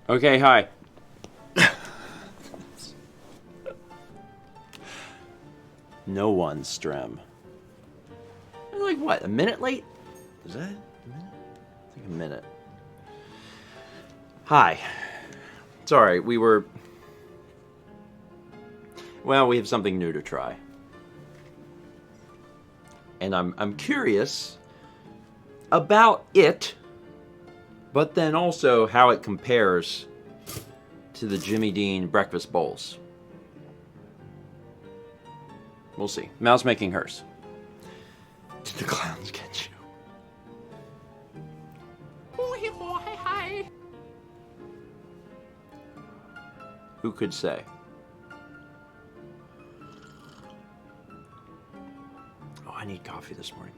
Okay, hi. No one, Strem. Like what? A minute late? Is that a minute? I think a minute. Hi. Sorry, we were... Well, we have something new to try. And I'm curious about it, but then also how it compares to the Jimmy Dean breakfast bowls. We'll see. Mal's making hers. Did the clowns get you? Oh, hey, boy, hi. Who could say? Oh, I need coffee this morning.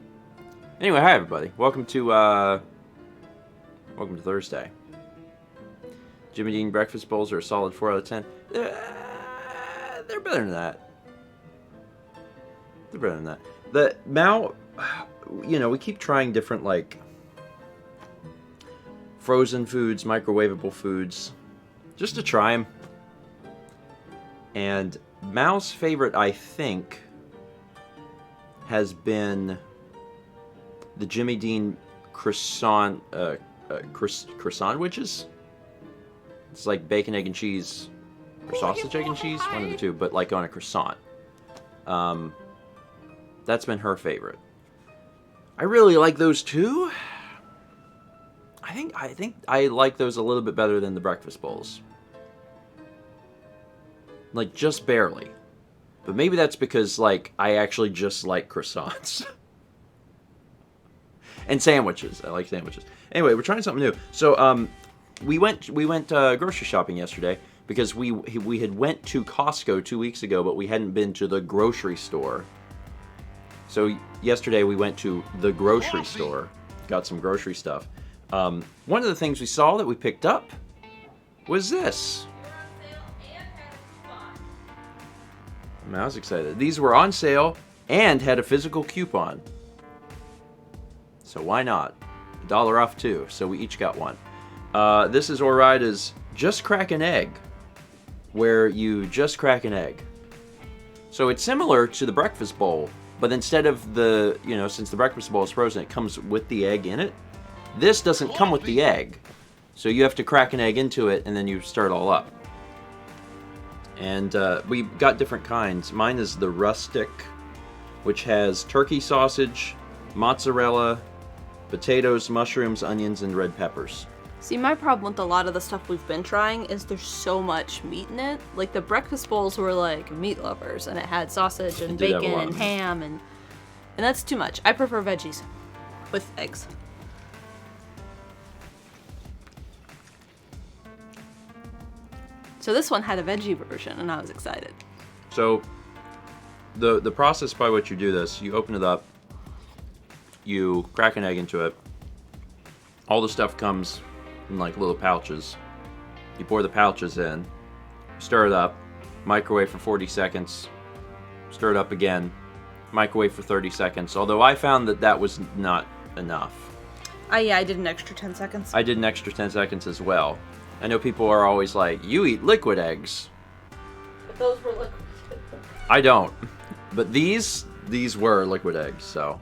Anyway, hi everybody. Welcome to Thursday. Jimmy Dean breakfast bowls are a solid 4 out of 10. They're better than that. They're better than that. The Mal, you know, we keep trying different like frozen foods, microwavable foods, just to try them. And Mal's favorite, I think, has been the Jimmy Dean croissant witches. It's like bacon, egg, and cheese, or sausage, egg, and cheese, one of the two, but like on a croissant. That's been her favorite. I really like those too. I think I like those a little bit better than the breakfast bowls. Like, just barely. But maybe that's because, like, I actually just like croissants. And sandwiches. I like sandwiches. Anyway, we're trying something new. So, we went grocery shopping yesterday because we had went to Costco 2 weeks ago, but we hadn't been to the grocery store. So yesterday we went to the grocery store, got some grocery stuff. One of the things we saw that we picked up was this. I was excited. These were on sale and had a physical coupon. So why not? $1 off too. So we each got one. This is Ore-Ida's Just Crack an Egg, where you just crack an egg. So it's similar to the breakfast bowl, but instead of the, you know, since the breakfast bowl is frozen, it comes with the egg in it. This doesn't come with the egg. So you have to crack an egg into it and then you start all up. And we got different kinds. Mine is the rustic, which has turkey sausage, mozzarella, potatoes, mushrooms, onions, and red peppers. See, my problem with a lot of the stuff we've been trying is there's so much meat in it. Like, the breakfast bowls were like meat lovers, and it had sausage and bacon and ham, and that's too much. I prefer veggies with eggs. So this one had a veggie version, and I was excited. So the process by which you do this, you open it up, you crack an egg into it. All the stuff comes in like little pouches. You pour the pouches in, stir it up, microwave for 40 seconds, stir it up again, microwave for 30 seconds. Although I found that was not enough. Yeah, I did an extra 10 seconds. I did an extra 10 seconds as well. I know people are always like, you eat liquid eggs. But those were liquid. I don't. But these were liquid eggs, so.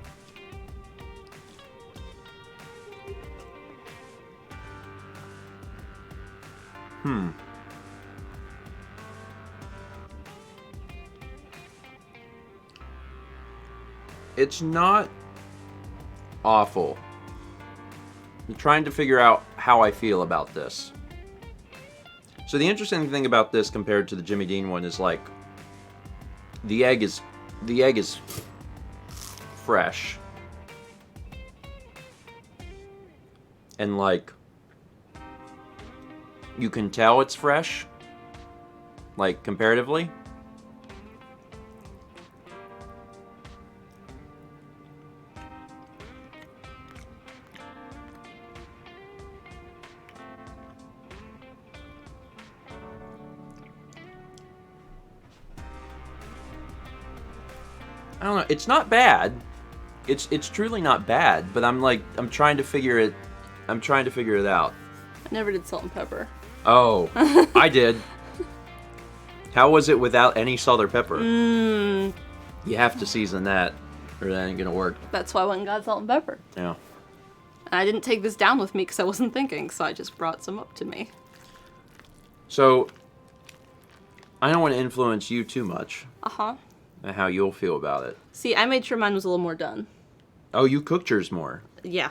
It's not awful. I'm trying to figure out how I feel about this. So the interesting thing about this compared to the Jimmy Dean one is like the egg is fresh. And like you can tell it's fresh, like comparatively. I don't know. It's not bad. It's truly not bad. But I'm trying to figure it out. I never did salt and pepper. Oh, I did. How was it without any salt or pepper? Mmm. You have to season that, or that ain't gonna work. That's why I went and got salt and pepper. Yeah. And I didn't take this down with me because I wasn't thinking, so I just brought some up to me. So, I don't want to influence you too much. Uh-huh. And how you'll feel about it. See, I made sure mine was a little more done. Oh, you cooked yours more. Yeah.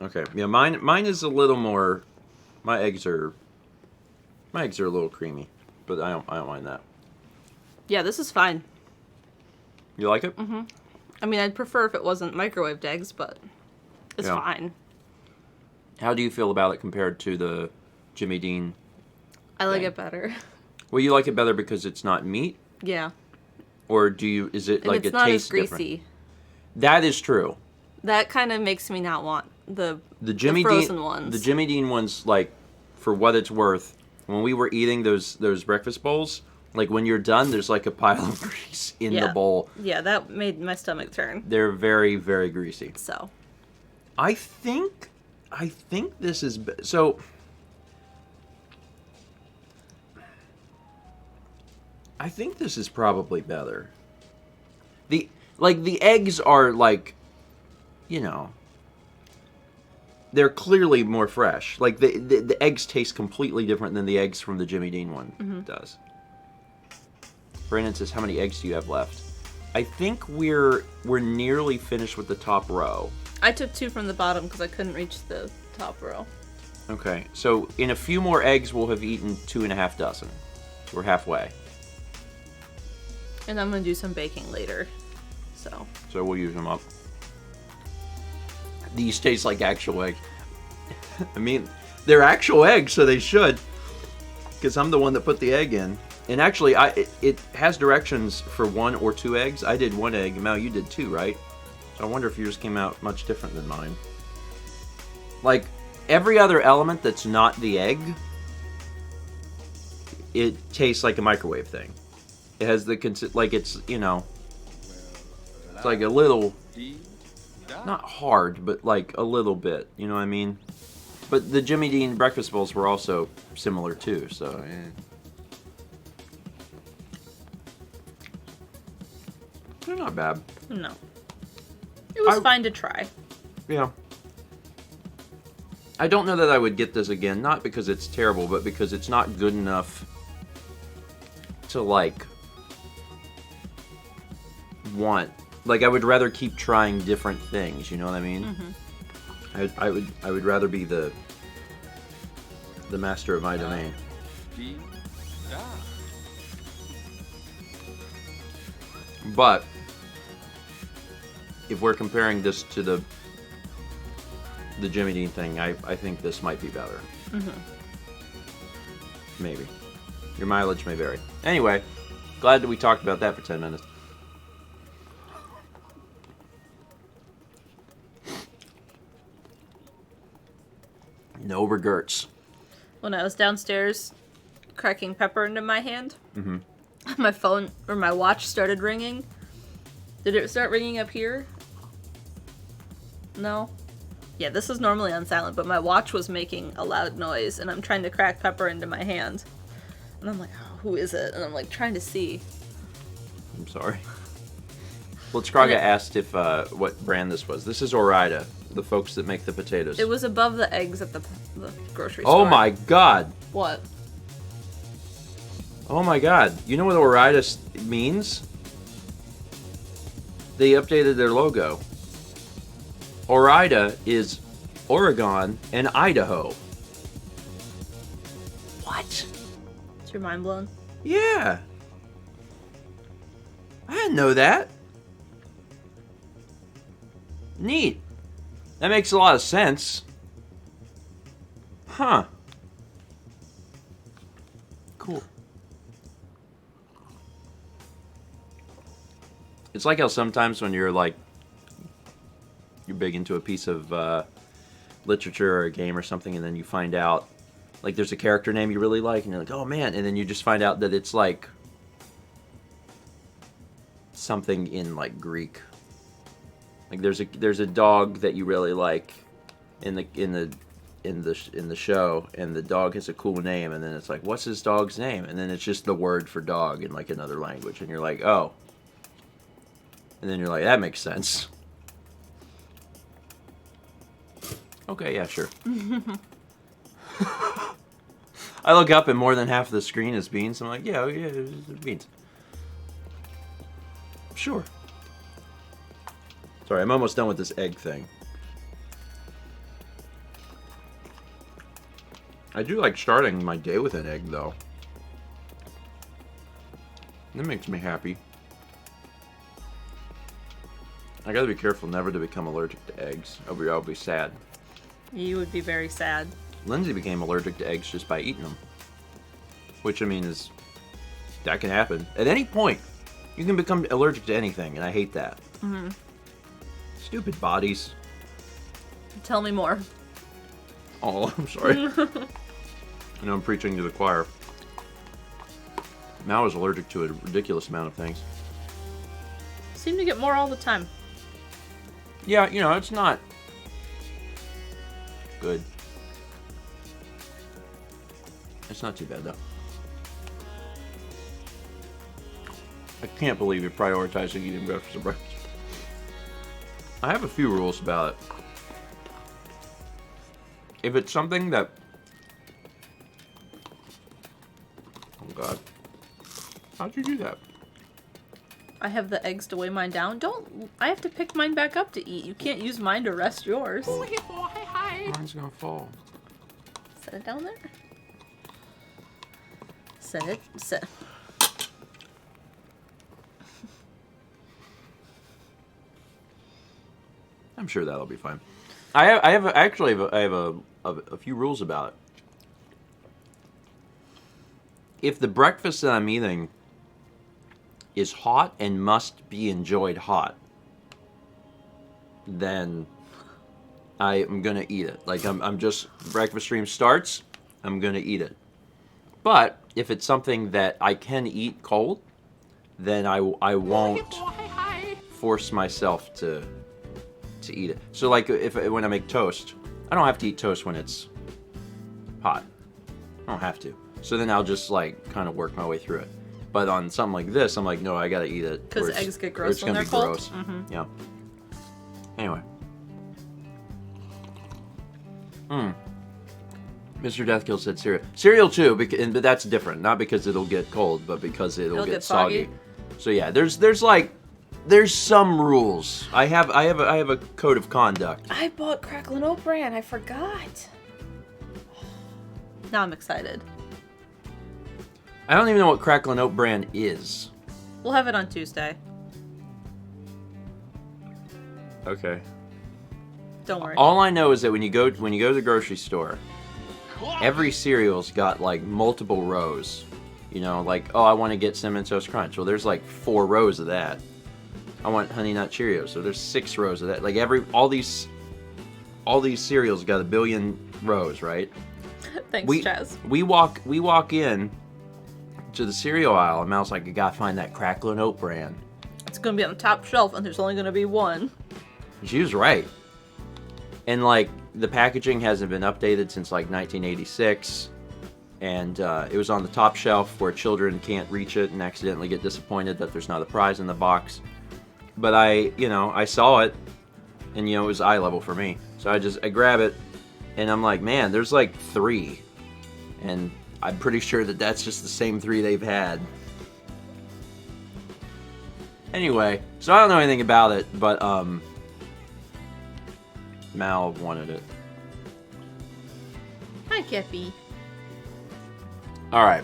Okay. Yeah, mine is a little more. My eggs are a little creamy, but I don't mind that. Yeah, this is fine. You like it? Mm-hmm. I mean, I'd prefer if it wasn't microwaved eggs, but it's fine. How do you feel about it compared to the Jimmy Dean? I like it better. Well, you like it better because it's not meat? Yeah. Or is it And like it's it not tastes as greasy. different? That is true. That kind of makes me not want the Jimmy frozen Dean ones. The Jimmy Dean ones, like, for what it's worth, when we were eating those breakfast bowls, like when you're done, there's like a pile of grease in the bowl. Yeah, that made my stomach turn. They're very, very greasy. So. I think this is so. I think this is probably better. The eggs are like, you know, they're clearly more fresh. Like the eggs taste completely different than the eggs from the Jimmy Dean one does. Brandon says, "How many eggs do you have left?" I think we're nearly finished with the top row. I took 2 from the bottom because I couldn't reach the top row. Okay, so in a few more eggs, we'll have eaten 2.5 dozen. We're halfway. And I'm going to do some baking later. So we'll use them up. These taste like actual eggs. I mean, they're actual eggs, so they should. Because I'm the one that put the egg in. And actually, it has directions for 1 or 2 eggs. I did 1 egg, and Mel, you did 2, right? So I wonder if yours came out much different than mine. Like, every other element that's not the egg, it tastes like a microwave thing. It has the, like, it's, you know, it's like a little, not hard, but like a little bit, you know what I mean? But the Jimmy Dean breakfast bowls were also similar too, so, They're not bad. no. It was fine to try. Yeah. I don't know that I would get this again, not because it's terrible, but because it's not good enough to, like, want. Like, I would rather keep trying different things, you know what I mean? Mm-hmm. I would rather be the master of my domain. But if we're comparing this to the Jimmy Dean thing, I think this might be better. Mm-hmm. Maybe. Your mileage may vary. Anyway, glad that we talked about that for 10 minutes. No regrets. When I was downstairs cracking pepper into my hand, my phone or my watch started ringing. Did it start ringing up here? No? Yeah, this is normally on silent, but my watch was making a loud noise, and I'm trying to crack pepper into my hand. And I'm like, oh, who is it? And I'm like trying to see. I'm sorry. Well, Scraga asked if what brand this was. This is Orida, the folks that make the potatoes. It was above the eggs at the grocery store. Oh my god! What? Oh my god. You know what Orida means? They updated their logo. Orida is Oregon and Idaho. What? Is your mind blown? Yeah. I didn't know that. Neat. That makes a lot of sense. Huh. Cool. It's like how sometimes when you're like, you're big into a piece of literature or a game or something, and then you find out, like, there's a character name you really like, and you're like, oh man, and then you just find out that it's like something in like Greek. Like there's a dog that you really like in the in the show, and the dog has a cool name, and then it's like, what's his dog's name? And then it's just the word for dog in like another language, and you're like, oh. And then you're like, that makes sense. Okay, yeah, sure. I look up and more than half of the screen is beans. I'm like, yeah, it's beans. Sure. Sorry, I'm almost done with this egg thing. I do like starting my day with an egg, though. That makes me happy. I gotta be careful never to become allergic to eggs. I'll be sad. You would be very sad. Lindsay became allergic to eggs just by eating them. Which, I mean, that can happen. At any point, you can become allergic to anything, and I hate that. Mm-hmm. Stupid bodies. Tell me more. Oh, I'm sorry. I know I'm preaching to the choir. Mal is allergic to a ridiculous amount of things. Seem to get more all the time. Yeah, you know, it's not good. It's not too bad, though. I can't believe you're prioritizing eating breakfast and breakfast. I have a few rules about it. If it's something that... Oh, God. How'd you do that? I have the eggs to weigh mine down. I have to pick mine back up to eat. You can't use mine to rest yours. Oh, hey, boy, hi. Mine's gonna fall. Set it down there. Set. I'm sure that'll be fine. I have a few rules about it. If the breakfast that I'm eating is hot and must be enjoyed hot, then I am gonna eat it. Like I'm just breakfast stream starts, I'm gonna eat it. But if it's something that I can eat cold, then I won't force myself to eat it. So like when I make toast, I don't have to eat toast when it's hot. I don't have to. So then I'll just like kind of work my way through it. But on something like this, I'm like, no, I gotta eat it. Because eggs get gross when they're cold. Gross. Mm-hmm. Yeah. Anyway. Mr. Deathkill said cereal. Cereal too, but that's different. Not because it'll get cold, but because it'll get soggy. So yeah, there's some rules. I have a code of conduct. I bought Cracklin' Oat Bran. I forgot. Now I'm excited. I don't even know what Cracklin' Oat Bran is. We'll have it on Tuesday. Okay. Don't worry. All I know is that when you go to the grocery store, every cereal's got like multiple rows. You know, like, oh, I want to get Cinnamon Toast Crunch. Well, there's like 4 rows of that. I want Honey Nut Cheerios, so there's 6 rows of that. Like all these cereals got a billion rows, right? Thanks, Chaz. We walk in to the cereal aisle, and Mal's like, you gotta find that Cracklin' Oat Bran. It's gonna be on the top shelf, and there's only gonna be one. She was right. And like the packaging hasn't been updated since like 1986, and it was on the top shelf where children can't reach it and accidentally get disappointed that there's not a prize in the box. But I saw it, and it was eye level for me. So I grab it, and I'm like, man, there's like 3, and I'm pretty sure that that's just the same 3 they've had. Anyway, so I don't know anything about it, but Mal wanted it. Hi, Kippy. All right.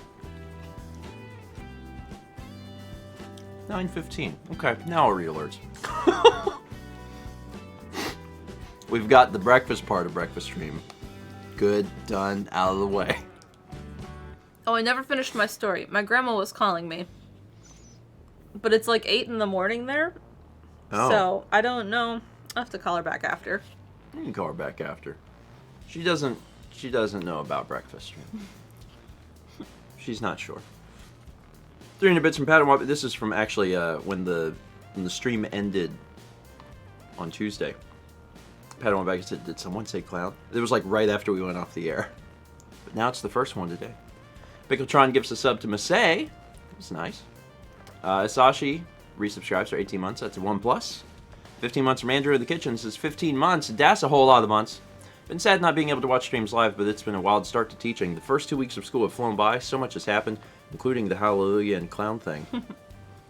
9:15. Okay, now I'll read alerts. We've got the breakfast part of breakfast stream. Good, done, out of the way. Oh, I never finished my story. My grandma was calling me. But it's like 8 in the morning there. Oh. So, I don't know. I'll have to call her back after. You can call her back after. She doesn't know about breakfast stream. She's not sure. 300 bits from Padawan. This is from actually when the stream ended on Tuesday. Pat went back and said, did someone say clown? It was like right after we went off the air. But now it's the first one today. Pickletron gives a sub to Masay. That's nice. Asashi resubscribes for 18 months. That's a 1+. 15 months from Andrew in the Kitchen says 15 months. That's a whole lot of months. Been sad not being able to watch streams live, but it's been a wild start to teaching. The first 2 weeks of school have flown by. So much has happened, including the Hallelujah and Clown thing.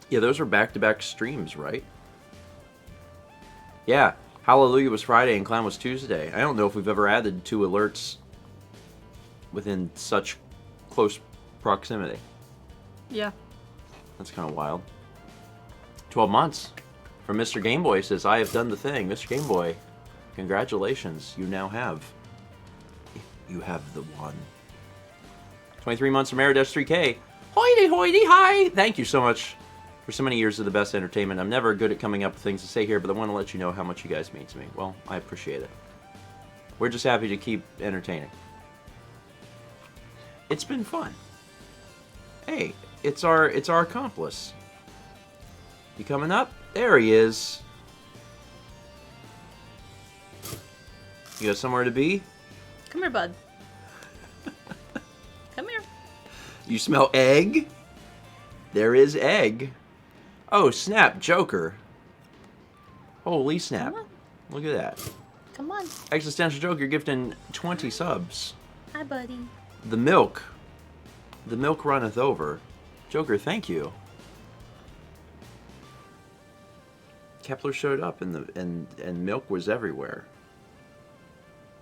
Yeah, those were back-to-back streams, right? Yeah, Hallelujah was Friday and Clown was Tuesday. I don't know if we've ever added 2 alerts within such close proximity. Yeah. That's kind of wild. 12 months. From Mr. Game Boy says, I have done the thing. Mr. Game Boy, congratulations. You now have. You have the one. 23 months from Eridash 3K. Hoity hoity hi! Thank you so much for so many years of the best entertainment. I'm never good at coming up with things to say here, but I want to let you know how much you guys mean to me. Well, I appreciate it. We're just happy to keep entertaining. It's been fun. Hey, it's our accomplice. You coming up? There he is. You got somewhere to be? Come here, bud. Come here. You smell egg? There is egg. Oh, snap, Joker. Holy snap. Look at that. Come on. Existential Joker gifting 20 subs. Hi, buddy. The milk runneth over. Joker, thank you. Kepler showed up and milk was everywhere.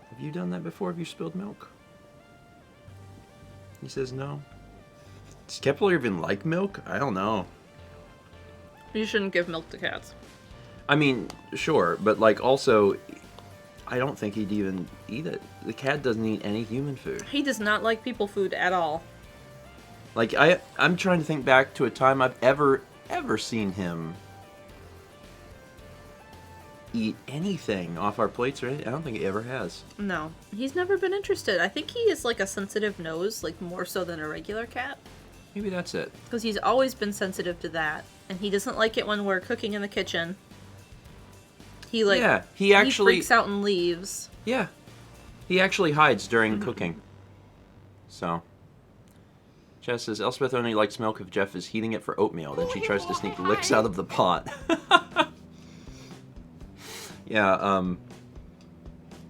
Have you done that before? Have you spilled milk? He says no. Does Kepler even like milk? I don't know. You shouldn't give milk to cats. I mean, sure, but like also, I don't think he'd even eat it. The cat doesn't eat any human food. He does not like people food at all. Like, I'm trying to think back to a time I've ever seen him eat anything off our plates or anything. I don't think he ever has. No. He's never been interested. I think he is like a sensitive nose, like more so than a regular cat. Maybe that's it. Because he's always been sensitive to that. And he doesn't like it when we're cooking in the kitchen. He like... Yeah, he actually... He freaks out and leaves. Yeah. He actually hides during cooking. So... Jess says, Elspeth only likes milk if Jeff is heating it for oatmeal. Then she tries to sneak licks out of the pot. Yeah,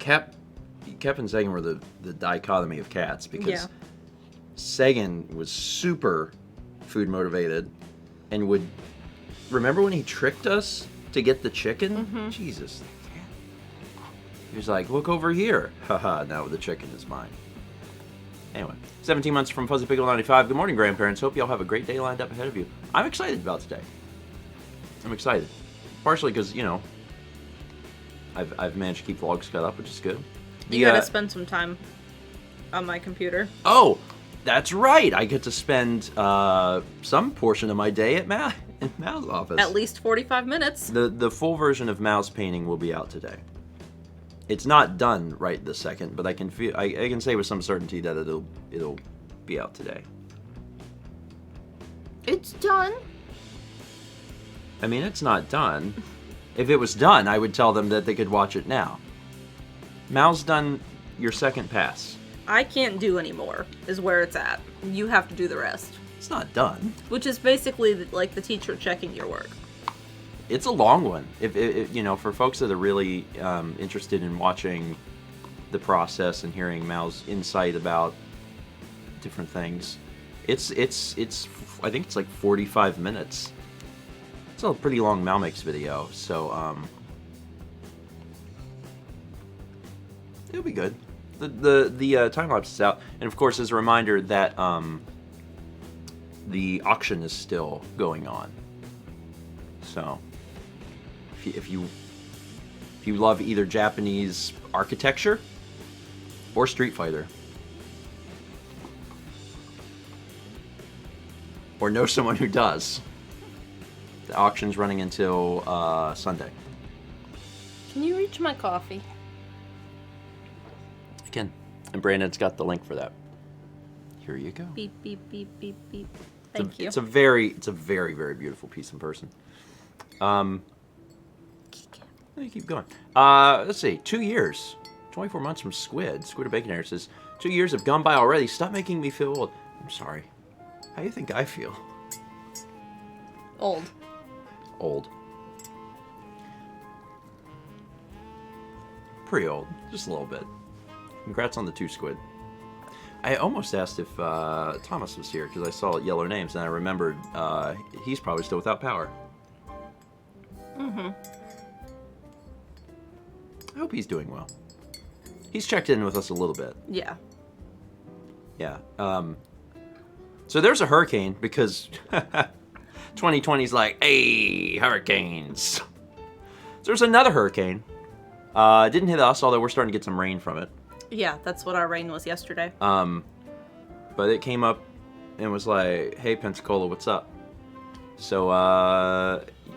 Cap and Sagan were the dichotomy of cats because Sagan was super food motivated and would... Remember when he tricked us to get the chicken? Jesus. He was like, look over here. Haha, now the chicken is mine. Anyway, 17 months from Fuzzy Pickle 95. Good morning, grandparents. Hope y'all have a great day lined up ahead of you. I'm excited about today. I'm excited. Partially because, you know, I've managed to keep vlogs cut up, which is good. You gotta spend some time on my computer. Oh, that's right. I get to spend some portion of my day at in Mao's office. At least 45 minutes. The full version of Mao's painting will be out today. It's not done right this second, but I can say with some certainty that it'll be out today. It's done. I mean, it's not done. If it was done, I would tell them that they could watch it now. Mao's done your second pass. I can't do anymore, is where it's at. You have to do the rest. It's not done. Which is basically like the teacher checking your work. It's a long one. If you know, for folks that are really interested in watching the process and hearing Mao's insight about different things, it's I think it's like 45 minutes. It's a pretty long Mao Makes video, so it'll be good. The time lapse is out, and of course, as a reminder that the auction is still going on. So if you love either Japanese architecture or Street Fighter, or know someone who does, the auction's running until Sunday. Can you reach my coffee? I can. And Brandon's got the link for that. Here you go. Beep, beep, beep, beep, beep. Thank you. It's a very, very beautiful piece in person. Let me keep going. Let's see. 2 years. 24 months from Squid. Squid or Bacon Air says, 2 years have gone by already. Stop making me feel old. I'm sorry. How do you think I feel? Old. Old. Pretty old. Just a little bit. Congrats on the 2 Squid. I almost asked if Thomas was here because I saw yellow names and I remembered he's probably still without power. Mm-hmm. I hope he's doing well. He's checked in with us a little bit. Yeah. Yeah. So there's a hurricane because 2020's like, hey, hurricanes. So there's another hurricane. It didn't hit us, although we're starting to get some rain from it. Yeah, that's what our rain was yesterday. But it came up and was like, hey, Pensacola, what's up? So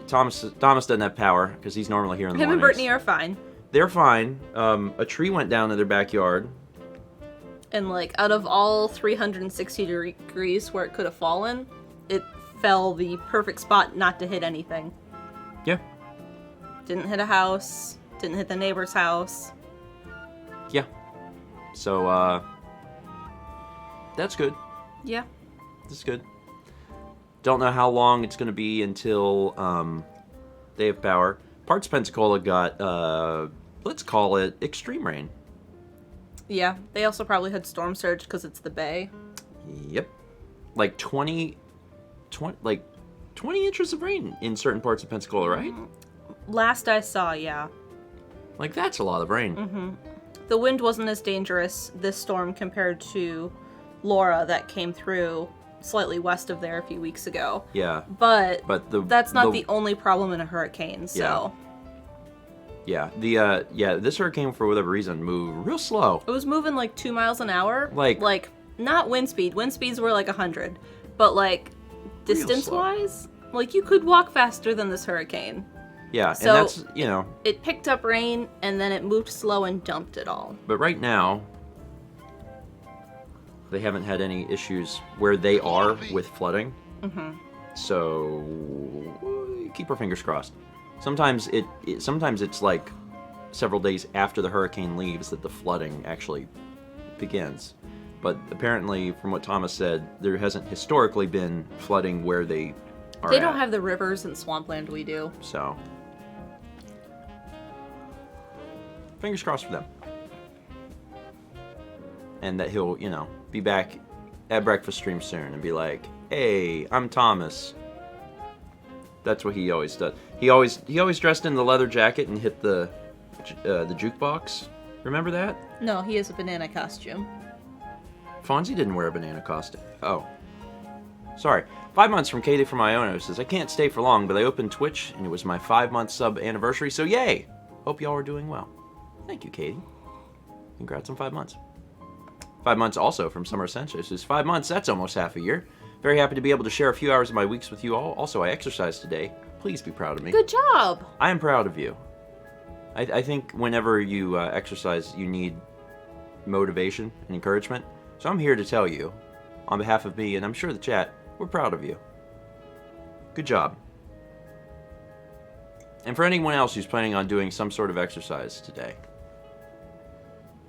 Thomas doesn't have power because he's normally here in the mornings. Him and Brittany are fine. They're fine. A tree went down in their backyard. And, like, out of all 360 degrees where it could have fallen, it fell the perfect spot not to hit anything. Yeah. Didn't hit a house. Didn't hit the neighbor's house. Yeah. So, that's good. Yeah. That's good. Don't know how long it's going to be until they have power. Parts of Pensacola got, let's call it extreme rain. Yeah, they also probably had storm surge because it's the bay. Yep. Like 20 inches of rain in certain parts of Pensacola, right? Last I saw, yeah. Like, that's a lot of rain. Mm-hmm. The wind wasn't as dangerous this storm compared to Laura that came through slightly west of there a few weeks ago. Yeah. But that's not the only problem in a hurricane, so... Yeah, this hurricane, for whatever reason, moved real slow. It was moving like 2 miles an hour. Like not wind speed. Wind speeds were like 100. But like, distance-wise, like you could walk faster than this hurricane. Yeah, so and that's, you know... It picked up rain, and then it moved slow and dumped it all. But right now, they haven't had any issues where they are with flooding. Mm-hmm. So, keep our fingers crossed. Sometimes it's like several days after the hurricane leaves that the flooding actually begins. But apparently, from what Thomas said, there hasn't historically been flooding where they are They don't have the rivers and swampland we do. So, fingers crossed for them. And that he'll, you know, be back at breakfast stream soon and be like, hey, I'm Thomas. That's what he always does. He always dressed in the leather jacket and hit the jukebox. Remember that? No, he has a banana costume. Fonzie didn't wear a banana costume. Oh. Sorry. 5 months from Katie from Iona says, I can't stay for long, but I opened Twitch, and it was my 5-month sub anniversary, so yay! Hope y'all are doing well. Thank you, Katie. Congrats on 5 months. 5 months also from Summer Sanchez says, 5 months, that's almost half a year. Very happy to be able to share a few hours of my weeks with you all. Also, I exercised today. Please be proud of me. Good job! I am proud of you. I think whenever you exercise, you need motivation and encouragement. So I'm here to tell you, on behalf of me, and I'm sure the chat, we're proud of you. Good job. And for anyone else who's planning on doing some sort of exercise today,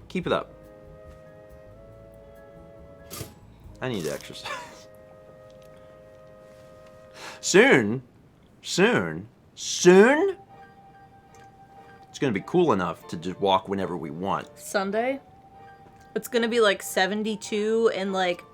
keep it up. I need to exercise. Soon, it's going to be cool enough to just walk whenever we want. Sunday? It's going to be like 72 and like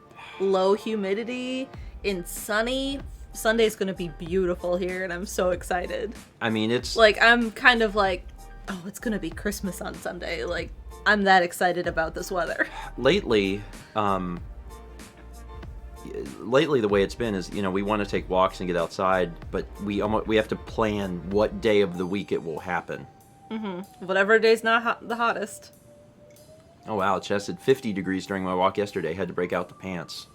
low humidity and sunny. Sunday's going to be beautiful here and I'm so excited. I mean, it's... Like, I'm kind of like, oh, it's going to be Christmas on Sunday. Like, I'm that excited about this weather. Lately, the way it's been is, you know, we want to take walks and get outside, but we have to plan what day of the week it will happen. Mm-hmm. Whatever day's not the hottest. Oh wow, it tested 50 degrees during my walk yesterday. Had to break out the pants.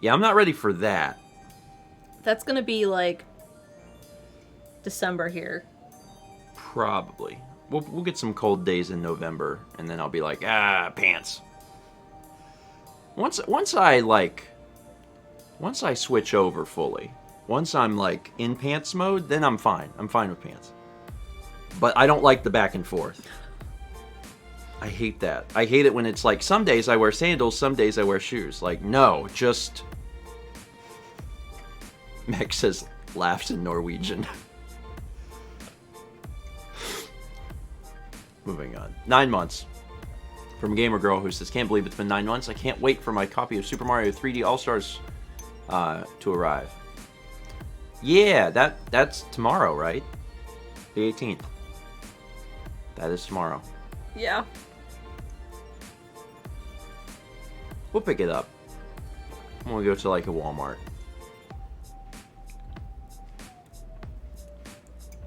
Yeah, I'm not ready for that. That's gonna be like December here. Probably. We'll get some cold days in November, and then I'll be like, pants. Once I switch over fully, once I'm like in pants mode, then I'm fine. I'm fine with pants. But I don't like the back and forth. I hate that. I hate it when it's like, some days I wear sandals, some days I wear shoes. Like, no, just... Meg says, laughs in Norwegian. Moving on. 9 months. From Gamer Girl, who says, can't believe it's been 9 months. I can't wait for my copy of Super Mario 3D All-Stars to arrive. Yeah, that's tomorrow, right? The 18th. That is tomorrow. Yeah. We'll pick it up when we go to like a Walmart.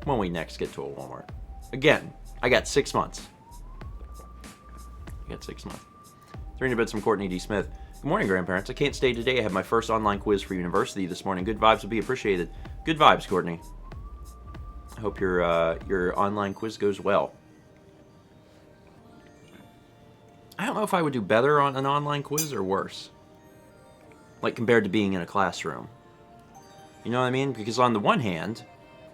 When we next get to a Walmart. Again, I got 6 months. I got 6 months. 300 bits from Courtney D. Smith. Good morning, grandparents. I can't stay today. I have my first online quiz for university this morning. Good vibes will be appreciated. Good vibes, Courtney. I hope your online quiz goes well. I don't know if I would do better on an online quiz or worse. Like, compared to being in a classroom. You know what I mean? Because on the one hand,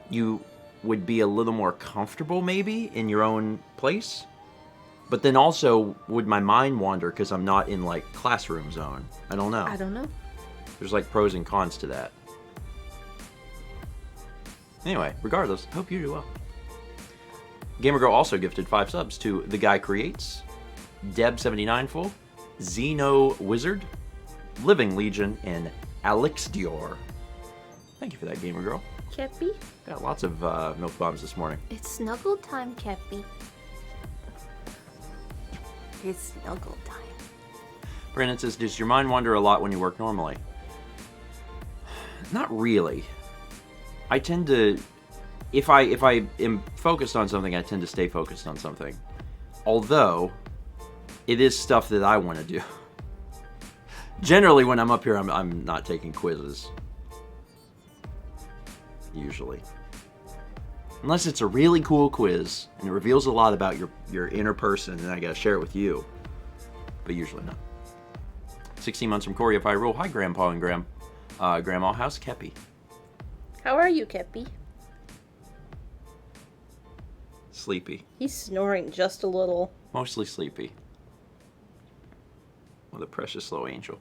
you would be a little more comfortable, maybe, in your own place. But then also, would my mind wander because I'm not in, like, classroom zone? I don't know. I don't know. There's, like, pros and cons to that. Anyway, regardless, hope you do well. Gamer Girl also gifted 5 subs to The Guy Creates, Deb79full, Xeno Wizard, Living Legion, and Alex Dior. Thank you for that, Gamer Girl. Kepi? Got lots of milk bombs this morning. It's snuggle time, Kepi. It's snuggle time. Brandon says, does your mind wander a lot when you work normally? Not really. I tend to, if I am focused on something, I tend to stay focused on something. Although, it is stuff that I want to do. Generally, when I'm up here, I'm not taking quizzes. Usually. Unless it's a really cool quiz, and it reveals a lot about your inner person, and I gotta share it with you. But usually not. 16 months from Corey, if I rule. Hi, Grandpa and Grandma. How's Kepi? How are you, Kepi? Sleepy. He's snoring just a little. Mostly sleepy. What a precious little angel.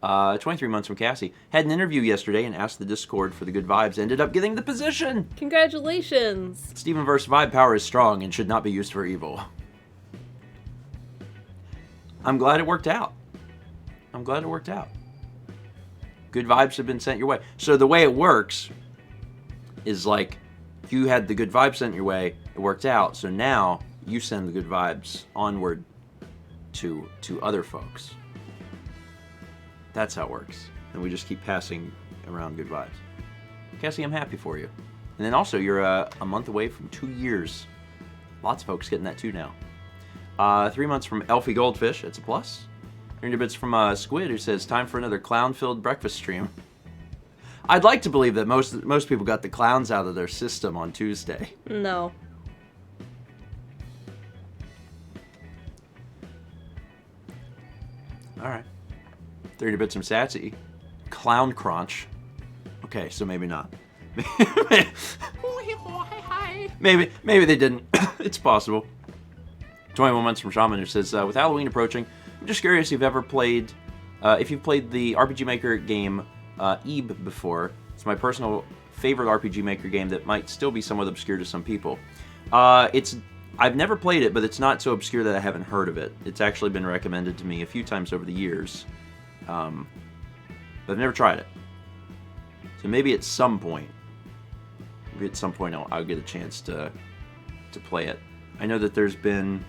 23 months from Cassie. Had an interview yesterday and asked the Discord for the good vibes. Ended up getting the position. Congratulations. Steven vs. Vibe power is strong and should not be used for evil. I'm glad it worked out. I'm glad it worked out. Good vibes have been sent your way. So the way it works is like, you had the good vibes sent your way, it worked out, so now you send the good vibes onward to other folks. That's how it works. And we just keep passing around good vibes. Cassie, I'm happy for you. And then also, you're a month away from 2 years. Lots of folks getting that too now. 3 months from Elfie Goldfish, it's a plus. 300 bits from Squid, who says, time for another clown-filled breakfast stream. I'd like to believe that most people got the clowns out of their system on Tuesday. No. Alright. 30 bits from Satsy. Clown Crunch. Okay, so maybe not. maybe they didn't. It's possible. 21 months from Shaman, who says, with Halloween approaching, I'm just curious if you've ever played, if you've played the RPG Maker game Ebe before. It's my personal favorite RPG Maker game that might still be somewhat obscure to some people. I've never played it, but it's not so obscure that I haven't heard of it. It's actually been recommended to me a few times over the years. But I've never tried it. So maybe at some point I'll get a chance to play it. I know that there's been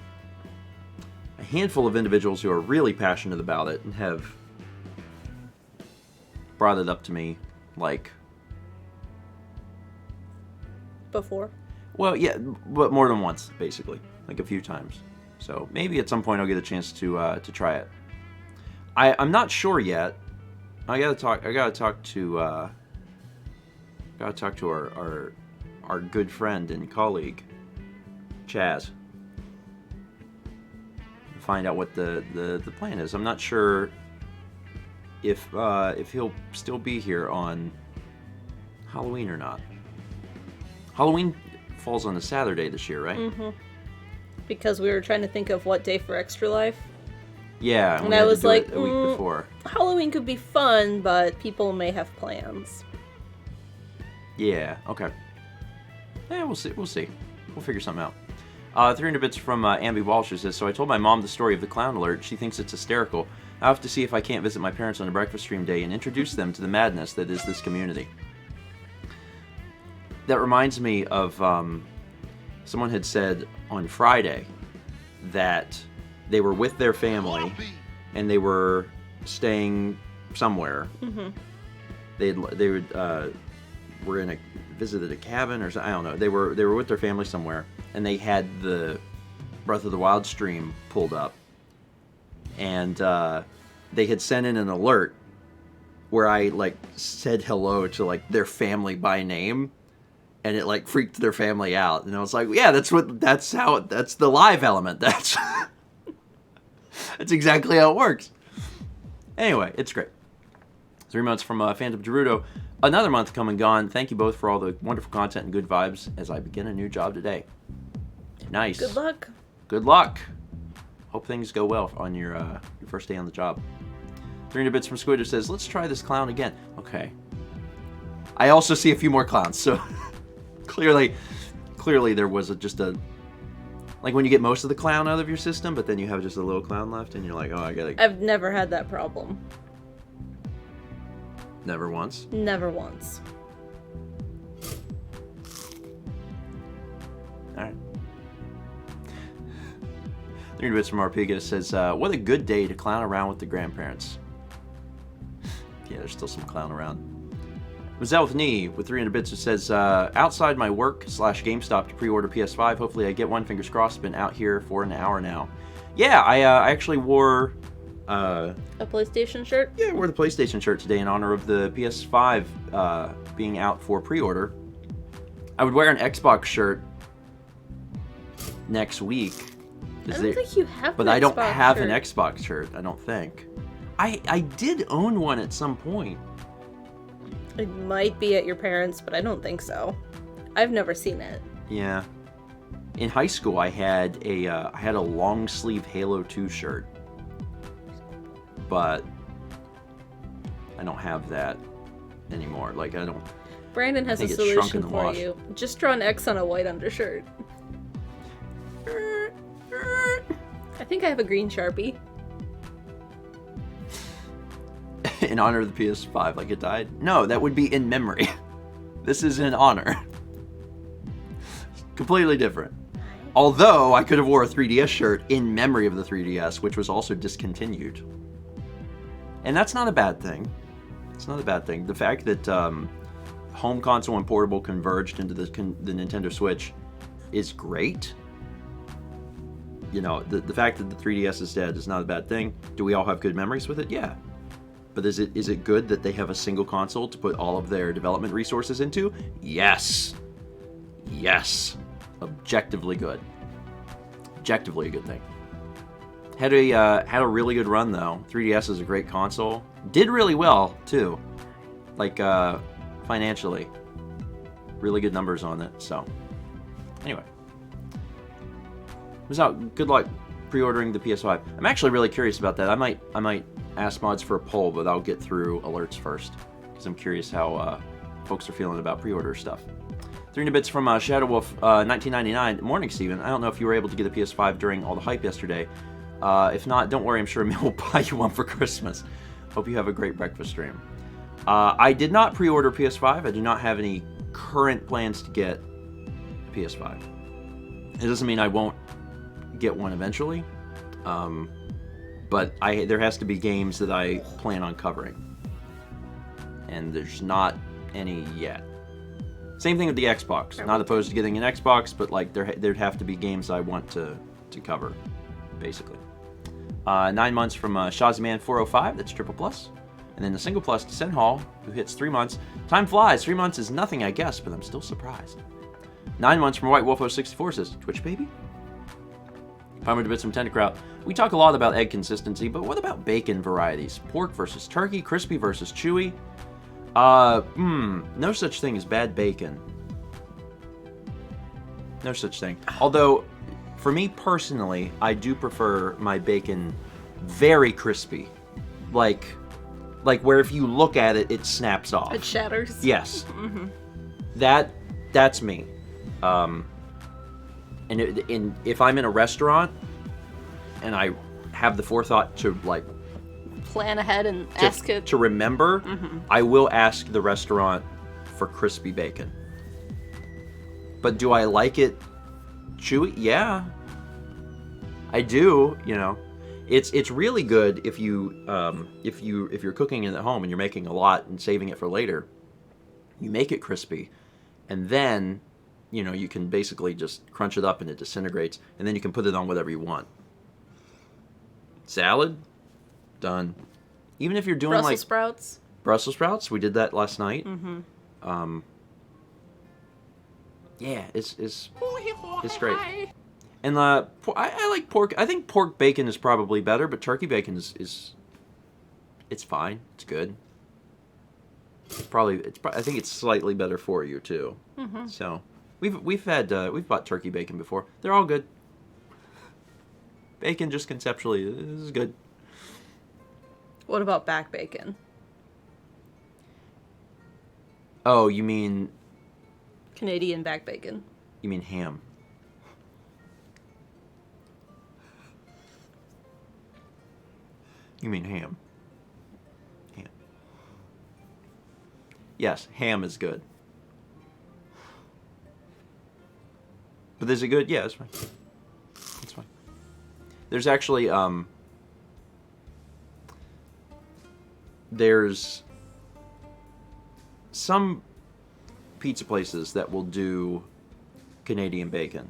a handful of individuals who are really passionate about it and have brought it up to me, like... Before? Well, yeah, but more than once, basically. Like a few times. So maybe at some point I'll get a chance to try it. I'm not sure yet. I gotta talk to our good friend and colleague, Chaz. Find out what the plan is. I'm not sure if he'll still be here on Halloween or not. Halloween falls on a Saturday this year, right? Mm-hmm. Because we were trying to think of what day for Extra Life. Yeah, and I was like, a week before. Halloween could be fun, but people may have plans. Yeah, okay. Yeah, we'll see. We'll figure something out. 300 bits from Ambi Walsh who says, so I told my mom the story of the clown alert. She thinks it's hysterical. I have to see if I can't visit my parents on a breakfast stream day and introduce them to the madness that is this community. That reminds me of someone had said on Friday that they were with their family and they were staying somewhere. Mm-hmm. They visited a cabin or something. I don't know. They were with their family somewhere and they had the Breath of the Wild stream pulled up, and they had sent in an alert where I like said hello to like their family by name. And it like freaked their family out, and I was like, "Yeah, that's the live element. That's exactly how it works." Anyway, it's great. 3 months from Phantom Gerudo. Another month come and gone. Thank you both for all the wonderful content and good vibes as I begin a new job today. Nice. Good luck. Good luck. Hope things go well on your first day on the job. 300 bits from Squidder says, "Let's try this clown again." Okay. I also see a few more clowns, so. Clearly there was just a... Like when you get most of the clown out of your system, but then you have just a little clown left, and you're like, oh, I gotta... I've never had that problem. Never once? Never once. Alright. 300 bits from Arpiga says, what a good day to clown around with the grandparents. Yeah, there's still some clown around. Mazelle with Knee with 300 bits who says, outside my work / GameStop to pre-order PS5. Hopefully I get one. Fingers crossed. Been out here for an hour now. Yeah, I actually wore... a PlayStation shirt? Yeah, I wore the PlayStation shirt today in honor of the PS5 being out for pre-order. I would wear an Xbox shirt next week. I don't think you have But an I don't Xbox have shirt. an Xbox shirt, I don't think. I did own one at some point. It might be at your parents', but I don't think so. I've never seen it. Yeah. In high school, I had a long sleeve Halo 2 shirt, but I don't have that anymore. Like I don't. Brandon has a think it's shrunk in solution the for wash. you. Just draw an X on a white undershirt. I think I have a green Sharpie. In honor of the PS5, like it died? No, that would be in memory. This is in honor. Completely different. Although I could have wore a 3DS shirt in memory of the 3DS, which was also discontinued. And that's not a bad thing. It's not a bad thing. The fact that home console and portable converged into the Nintendo Switch is great. You know, the fact that the 3DS is dead is not a bad thing. Do we all have good memories with it? Yeah. But is it good that they have a single console to put all of their development resources into? Yes. Yes. Objectively good. Objectively a good thing. Had a really good run though. 3DS is a great console. Did really well too. Like financially. Really good numbers on it. So anyway. Was out. Good luck pre-ordering the PS5. I'm actually really curious about that. I might ask mods for a poll, but I'll get through alerts first because I'm curious how folks are feeling about pre-order stuff. 300 bits from Shadow Wolf 1999. Morning, Steven. I don't know if you were able to get a PS5 during all the hype yesterday. If not, don't worry. I'm sure Emil will buy you one for Christmas. Hope you have a great breakfast stream. I did not pre-order PS5. I do not have any current plans to get a PS5. It doesn't mean I won't get one eventually, but there has to be games that I plan on covering, and there's not any yet. Same thing with the Xbox. Not opposed to getting an Xbox, but like there'd have to be games I want to cover, basically. 9 months from Shazman 405. That's triple plus, and then the single plus to Sen Hall, who hits 3 months. Time flies. 3 months is nothing, I guess, but I'm still surprised. 9 months from White Wolf 064 says Twitch baby. 500 bits from Tentacrout. We talk a lot about egg consistency, but what about bacon varieties? Pork versus turkey, crispy versus chewy? No such thing as bad bacon. No such thing. Although, for me personally, I do prefer my bacon very crispy. Like where if you look at it, it snaps off. It shatters. Yes. Mm-hmm. That's me. And if I'm in a restaurant and I have the forethought to like plan ahead and ask it to remember, I will ask the restaurant for crispy bacon. But do I like it chewy? Yeah, I do. You know, it's really good if you're cooking it at home and you're making a lot and saving it for later. You make it crispy, and then you can basically just crunch it up and it disintegrates, and then you can put it on whatever you want. Salad, done. Even if you're doing Brussels sprouts. Brussels sprouts, we did that last night. Yeah, it's great. And I like pork. I think pork bacon is probably better, but turkey bacon is it's fine. It's good. I think it's slightly better for you too. So we've bought turkey bacon before. They're all good. Bacon just conceptually is good. What about back bacon? Oh, you mean Canadian back bacon. You mean ham? You mean ham? Ham. Yes, ham is good. But is it good? Yeah, it's fine. It's fine. There's actually there's some pizza places that will do Canadian bacon.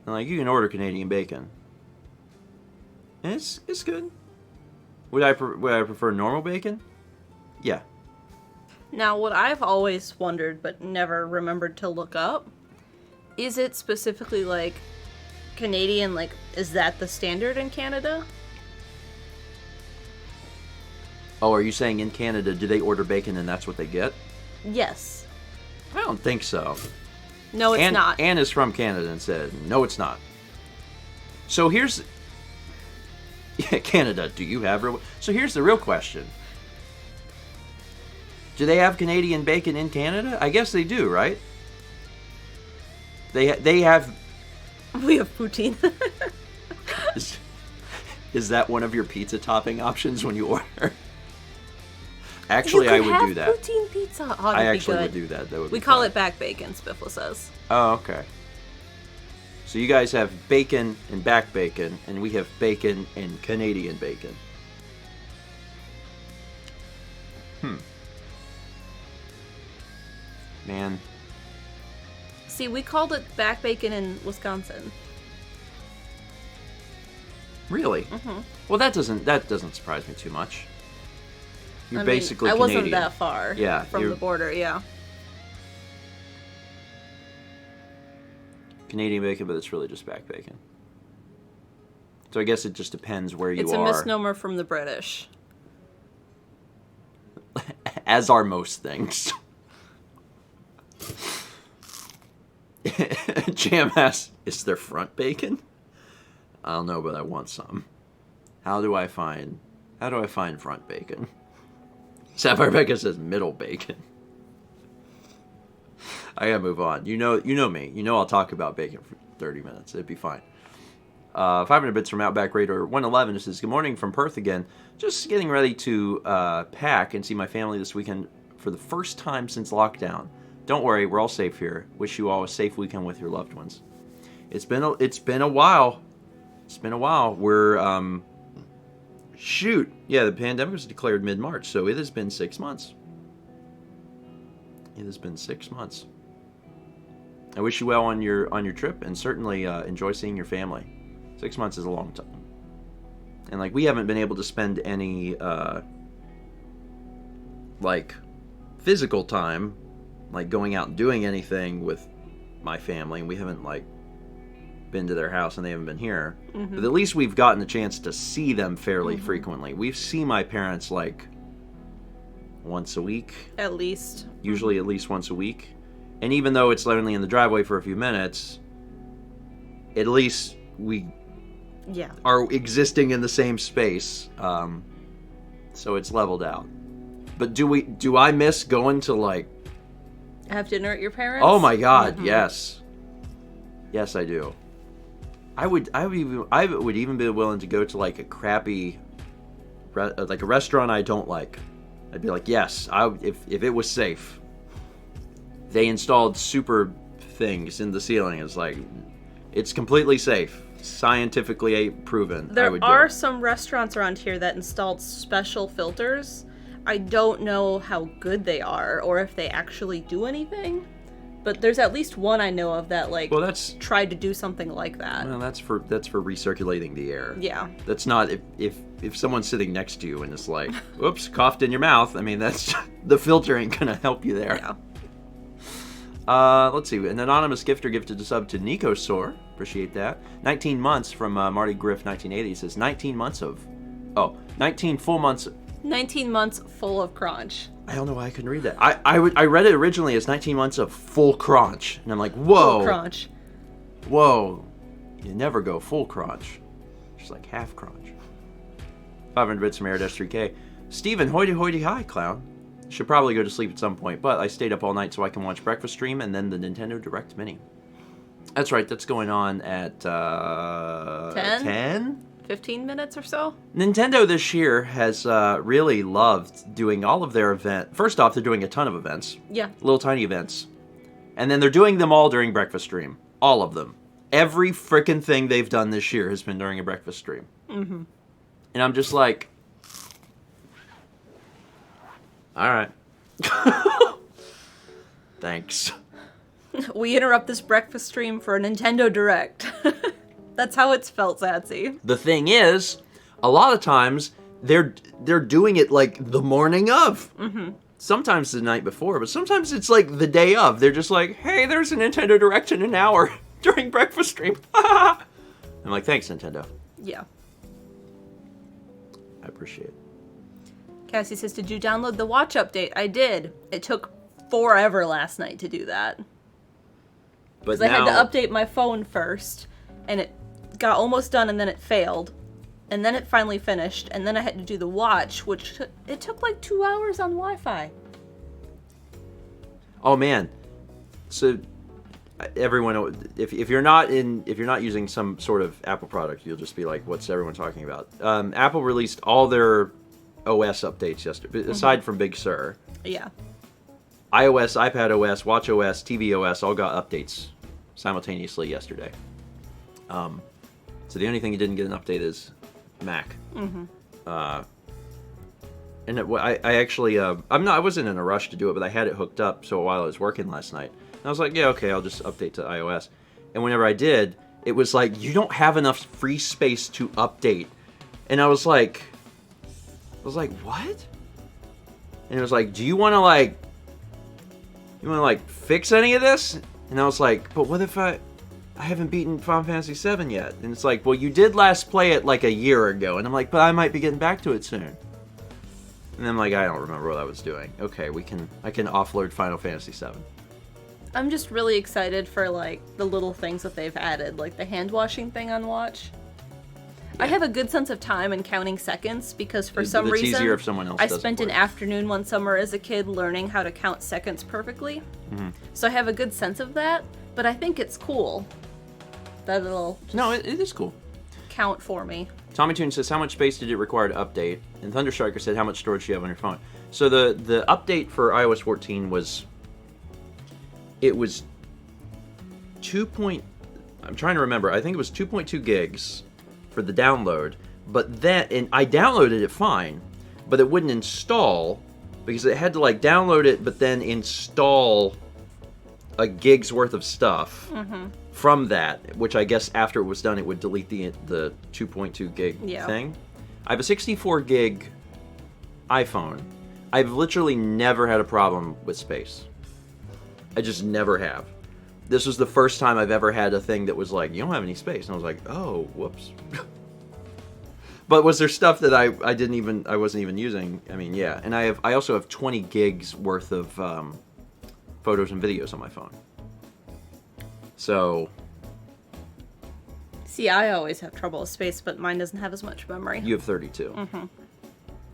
And like you can order Canadian bacon. And it's good. Would I prefer normal bacon? Yeah. Now, what I've always wondered but never remembered to look up, is it specifically like Canadian, like is that the standard in Canada? Oh, are you saying in Canada do they order bacon and that's what they get? Yes. I don't think so. No, it's not. Anne is from Canada and said, no, it's not. So here's... Yeah, Canada, do you have... So here's the real question. Do they have Canadian bacon in Canada? I guess they do, right? They have... We have poutine. Is that one of your pizza topping options when you order? Actually, I would do that. Poutine pizza. Oh, I actually would do that. That would we call it back bacon, Spiffle says. Oh, okay. So you guys have bacon and back bacon, and we have bacon and Canadian bacon. Man. See, we called it back bacon in Wisconsin. Really? Mm-hmm. Well, that doesn't surprise me too much. You're basically I Canadian. wasn't that far from the border, yeah. Canadian bacon, but it's really just back bacon. So I guess it just depends where you are. It's a misnomer from the British. As are most things. Jam asks, is there front bacon? I don't know, but I want some. How do I find front bacon? Sapphire Becca says middle bacon. I gotta move on. You know me. You know I'll talk about bacon for 30 minutes. It'd be fine. 500 bits from Outback Raider 111 says, good morning from Perth again. Just getting ready to pack and see my family this weekend for the first time since lockdown. Don't worry, we're all safe here. Wish you all a safe weekend with your loved ones. It's been a while. It's been a while. We're the pandemic was declared mid-March, so it has been 6 months. It has been 6 months. I wish you well on your trip, and certainly enjoy seeing your family. 6 months is a long time. And like we haven't been able to spend any like physical time, like going out and doing anything with my family, and we haven't like been to their house and they haven't been here. Mm-hmm. But at least we've gotten the chance to see them fairly frequently. We've seen my parents like once a week. At least. Usually at least once a week. And even though it's only in the driveway for a few minutes, at least we are existing in the same space. So it's leveled out. But do I miss going to like have dinner at your parents? Oh my god, yes. Yes, I do. I would even be willing to go to like a crappy like a restaurant I don't like. I'd be like, "Yes, if it was safe." They installed super things in the ceiling. It's like it's completely safe. Scientifically proven. There are some restaurants around here that installed special filters. I don't know how good they are or if they actually do anything, but there's at least one I know of that tried to do something like that. Well, that's for recirculating the air. Yeah. That's not if someone's sitting next to you and it's like, "Oops, coughed in your mouth." I mean, that's the filter ain't gonna help you there. Yeah. Let's see. An anonymous gifter gifted a sub to Nico Sor. Appreciate that. 19 months from Marty Griff 1980 says 19 full months. 19 months full of crunch. I don't know why I couldn't read that. I read it originally as 19 months of full crunch. And I'm like, whoa. Full crunch. Whoa. You never go full crunch. Just like half crunch. 500 bits from Air-3K. Steven, hoity hi, clown. Should probably go to sleep at some point, but I stayed up all night so I can watch Breakfast Stream and then the Nintendo Direct Mini. That's right, that's going on at 10? 15 minutes or so? Nintendo this year has really loved doing all of their events. First off, they're doing a ton of events. Yeah. Little tiny events. And then they're doing them all during Breakfast Stream. All of them. Every frickin' thing they've done this year has been during a Breakfast Stream. Mm-hmm. And I'm just like... Alright. Thanks. We interrupt this breakfast stream for a Nintendo Direct. That's how it's felt, Zatsy. The thing is, a lot of times, they're doing it like the morning of. Mm-hmm. Sometimes the night before, but sometimes it's like the day of. They're just like, hey, there's a Nintendo Direct in an hour during breakfast stream. I'm like, thanks, Nintendo. Yeah. I appreciate it. Cassie says, did you download the watch update? I did. It took forever last night to do that. Because I had to update my phone first, and it got almost done, and then it failed. And then it finally finished, and then I had to do the watch, which it took like 2 hours on Wi-Fi. Oh man. So everyone, if you're not using some sort of Apple product, you'll just be like, what's everyone talking about? Apple released all their OS updates yesterday, aside from Big Sur. Yeah. iOS, iPad OS, Watch OS, TV OS all got updates simultaneously yesterday. So the only thing you didn't get an update is Mac. Mm-hmm. And I actually, I wasn't in a rush to do it, but I had it hooked up so while I was working last night. And I was like, yeah, okay, I'll just update to iOS. And whenever I did, it was like, you don't have enough free space to update. And I was like, what? And it was like, do you want to fix any of this? And I was like, but what if I haven't beaten Final Fantasy VII yet? And it's like, well, you did last play it like a year ago. And I'm like, but I might be getting back to it soon. And then I'm like, I don't remember what I was doing. Okay, I can offload Final Fantasy VII. I'm just really excited for like the little things that they've added, like the hand washing thing on Watch. Yeah. I have a good sense of time and counting seconds because for some reason it's easier if someone else I spent an afternoon one summer as a kid learning how to count seconds perfectly. Mm-hmm. So I have a good sense of that, but I think it's cool that it'll it is cool. Count for me. Tommy Toon says, how much space did it require to update? And Thunderstriker said, how much storage do you have on your phone? So the update for iOS 14 was 2. I'm trying to remember. I think it was 2.2 gigs for the download. But then, and I downloaded it fine, but it wouldn't install because it had to like download it, but then install a gig's worth of stuff from that, which I guess after it was done, it would delete the 2.2 gig thing. I have a 64 gig iPhone. I've literally never had a problem with space. I just never have. This was the first time I've ever had a thing that was like, you don't have any space. And I was like, oh, whoops. But was there stuff that I wasn't even using? I mean, yeah. And I also have 20 gigs worth of photos and videos on my phone. So See, I always have trouble with space, but mine doesn't have as much memory. you have 32.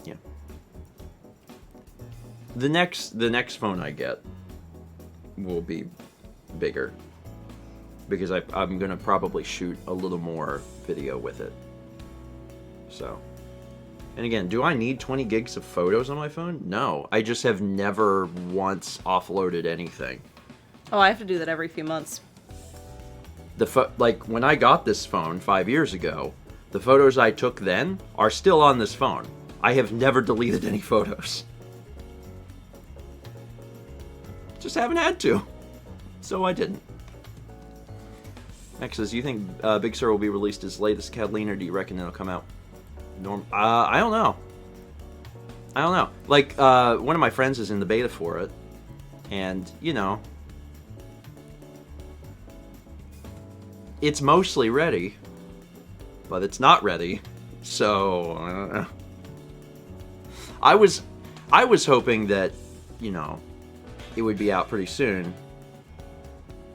Yeah. The next phone I get will be bigger because I'm gonna probably shoot a little more video with it. So, and again, do I need 20 gigs of photos on my phone? No, I just have never once offloaded anything. Oh, I have to do that every few months. Like when I got this phone 5 years ago, the photos I took then are still on this phone. I have never deleted any photos. Just haven't had to. So I didn't. Next says, do you think Big Sur will be released as late as Catalina, or do you reckon it'll come out I don't know. Like, one of my friends is in the beta for it. And, you know, it's mostly ready. But it's not ready. So, I was hoping that, you know, it would be out pretty soon.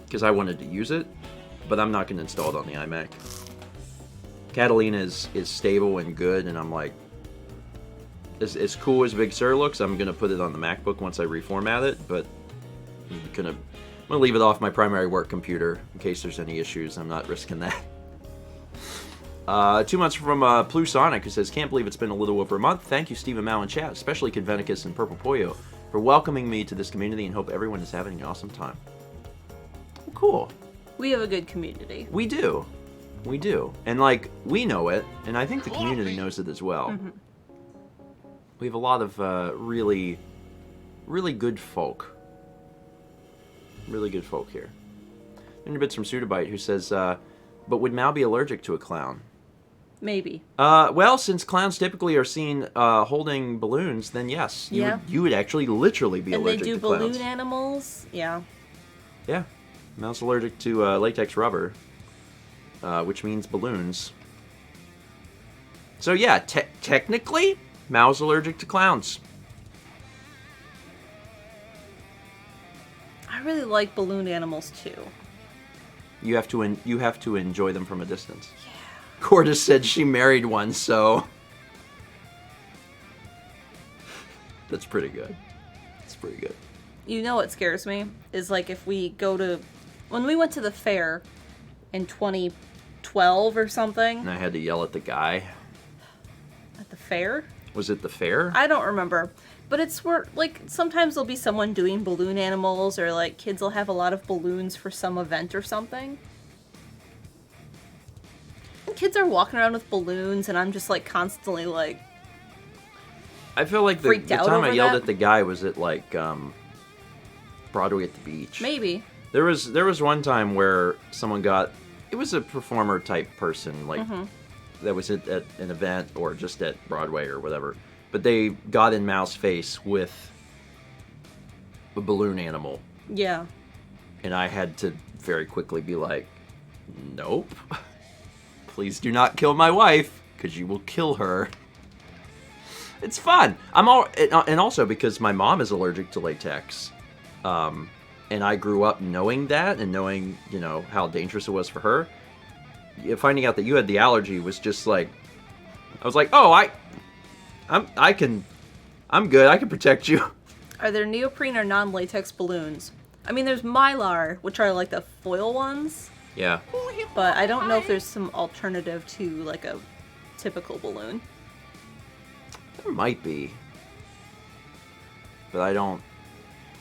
Because I wanted to use it. But I'm not going to install it on the iMac. Catalina is stable and good, and I'm like, as cool as Big Sur looks, I'm going to put it on the MacBook once I reformat it, but I'm going to leave it off my primary work computer in case there's any issues. I'm not risking that. 2 months from Plusonic, who says, can't believe it's been a little over a month. Thank you, Stephen Mao in chat, especially Convenicus and Purple Pollo, for welcoming me to this community, and hope everyone is having an awesome time. Cool. We have a good community. We do. We do. And, like, we know it, and I think the community knows it as well. Mm-hmm. We have a lot of really, really good folk. Really good folk here. And bits from Sudabite, who says, but would Mal be allergic to a clown? Maybe. Well, since clowns typically are seen holding balloons, then yes. You would actually literally be allergic to clowns. And they do balloon animals? Yeah. Yeah. Mal's allergic to latex rubber. Which means balloons. So yeah, technically, Mal's allergic to clowns. I really like balloon animals too. You have to enjoy them from a distance. Yeah. Cordes said she married one, so that's pretty good. That's pretty good. You know what scares me is like if we go to when we went to the fair in 2012 or something. And I had to yell at the guy. At the fair? Was it the fair? I don't remember. But it's where, like, sometimes there'll be someone doing balloon animals, or, like, kids will have a lot of balloons for some event or something. And kids are walking around with balloons, and I'm just, like, constantly, like, I feel like the time I yelled at the guy was at, like, Broadway at the beach. Maybe. There was one time where someone got... It was a performer-type person, like, that was at an event or just at Broadway or whatever. But they got in Mal's face with a balloon animal. Yeah. And I had to very quickly be like, nope. Please do not kill my wife, because you will kill her. It's fun. And also because my mom is allergic to latex. And I grew up knowing that and knowing, you know, how dangerous it was for her. Finding out that you had the allergy was just like, I was like, oh, I'm good. I can protect you. Are there neoprene or non-latex balloons? I mean, there's Mylar, which are like the foil ones. Yeah. But I don't know if there's some alternative to like a typical balloon. There might be. But I don't...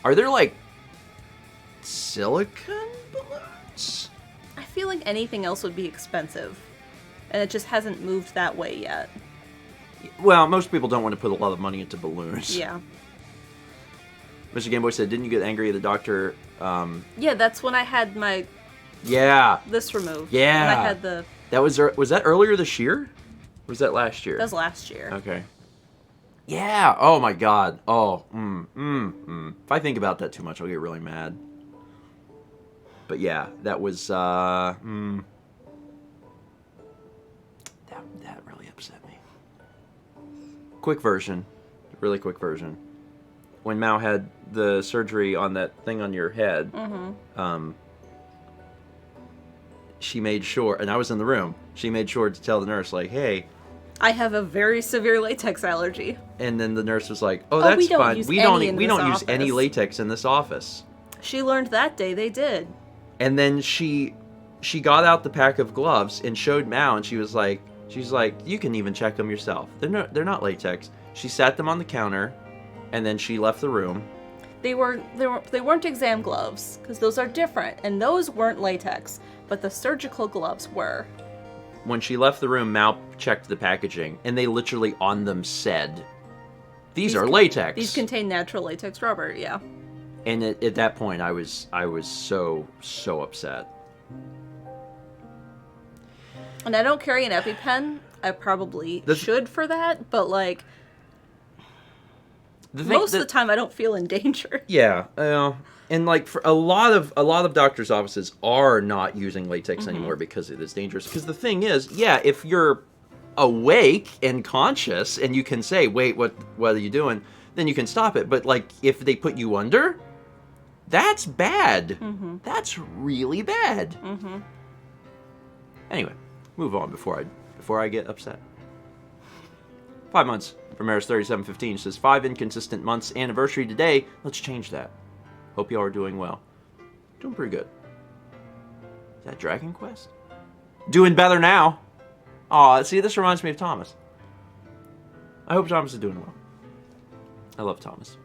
Are there like silicone balloons? I feel like anything else would be expensive. And it just hasn't moved that way yet. Well, most people don't want to put a lot of money into balloons. Yeah. Mr. Gameboy said, didn't you get angry at the doctor? Yeah, that's when I had my... Yeah. This removed. Yeah. And I had the... That was that earlier this year? Or was that last year? That was last year. Okay. Yeah. Oh, my God. Oh. If I think about that too much, I'll get really mad. But yeah, that was... That really upset me. Quick version. Really quick version. when Mao had the surgery on that thing on your head, she made sure, and I was in the room, she made sure to tell the nurse, like, hey, I have a very severe latex allergy. and then the nurse was like, oh, that's fine. We don't use any latex in this office. She learned that day they did. And then she got out the pack of gloves and showed Mao, and she's like, you can even check them yourself. They're not latex. She sat them on the counter, and then she left the room. They weren't exam gloves, because those are different, and those weren't latex, but the surgical gloves were. When she left the room, Mao checked the packaging, and they literally on them said, these are latex. These contain natural latex rubber, yeah. And at that point, I was so upset. And I don't carry an EpiPen. I probably should for that, but like most of the time, I don't feel in danger. Yeah, and like for a lot of doctors' offices are not using latex anymore because it is dangerous. Because the thing is, yeah, if you're awake and conscious and you can say, wait, what are you doing? Then you can stop it. But like if they put you under, that's bad. That's really bad. Anyway, move on before I get upset. 5 months from Maris 3715 says 5 inconsistent months anniversary today. Let's change that. Hope y'all are doing well. Doing pretty good. Is that Dragon Quest? Doing better now. Aw, see, this reminds me of Thomas. I hope Thomas is doing well. I love Thomas.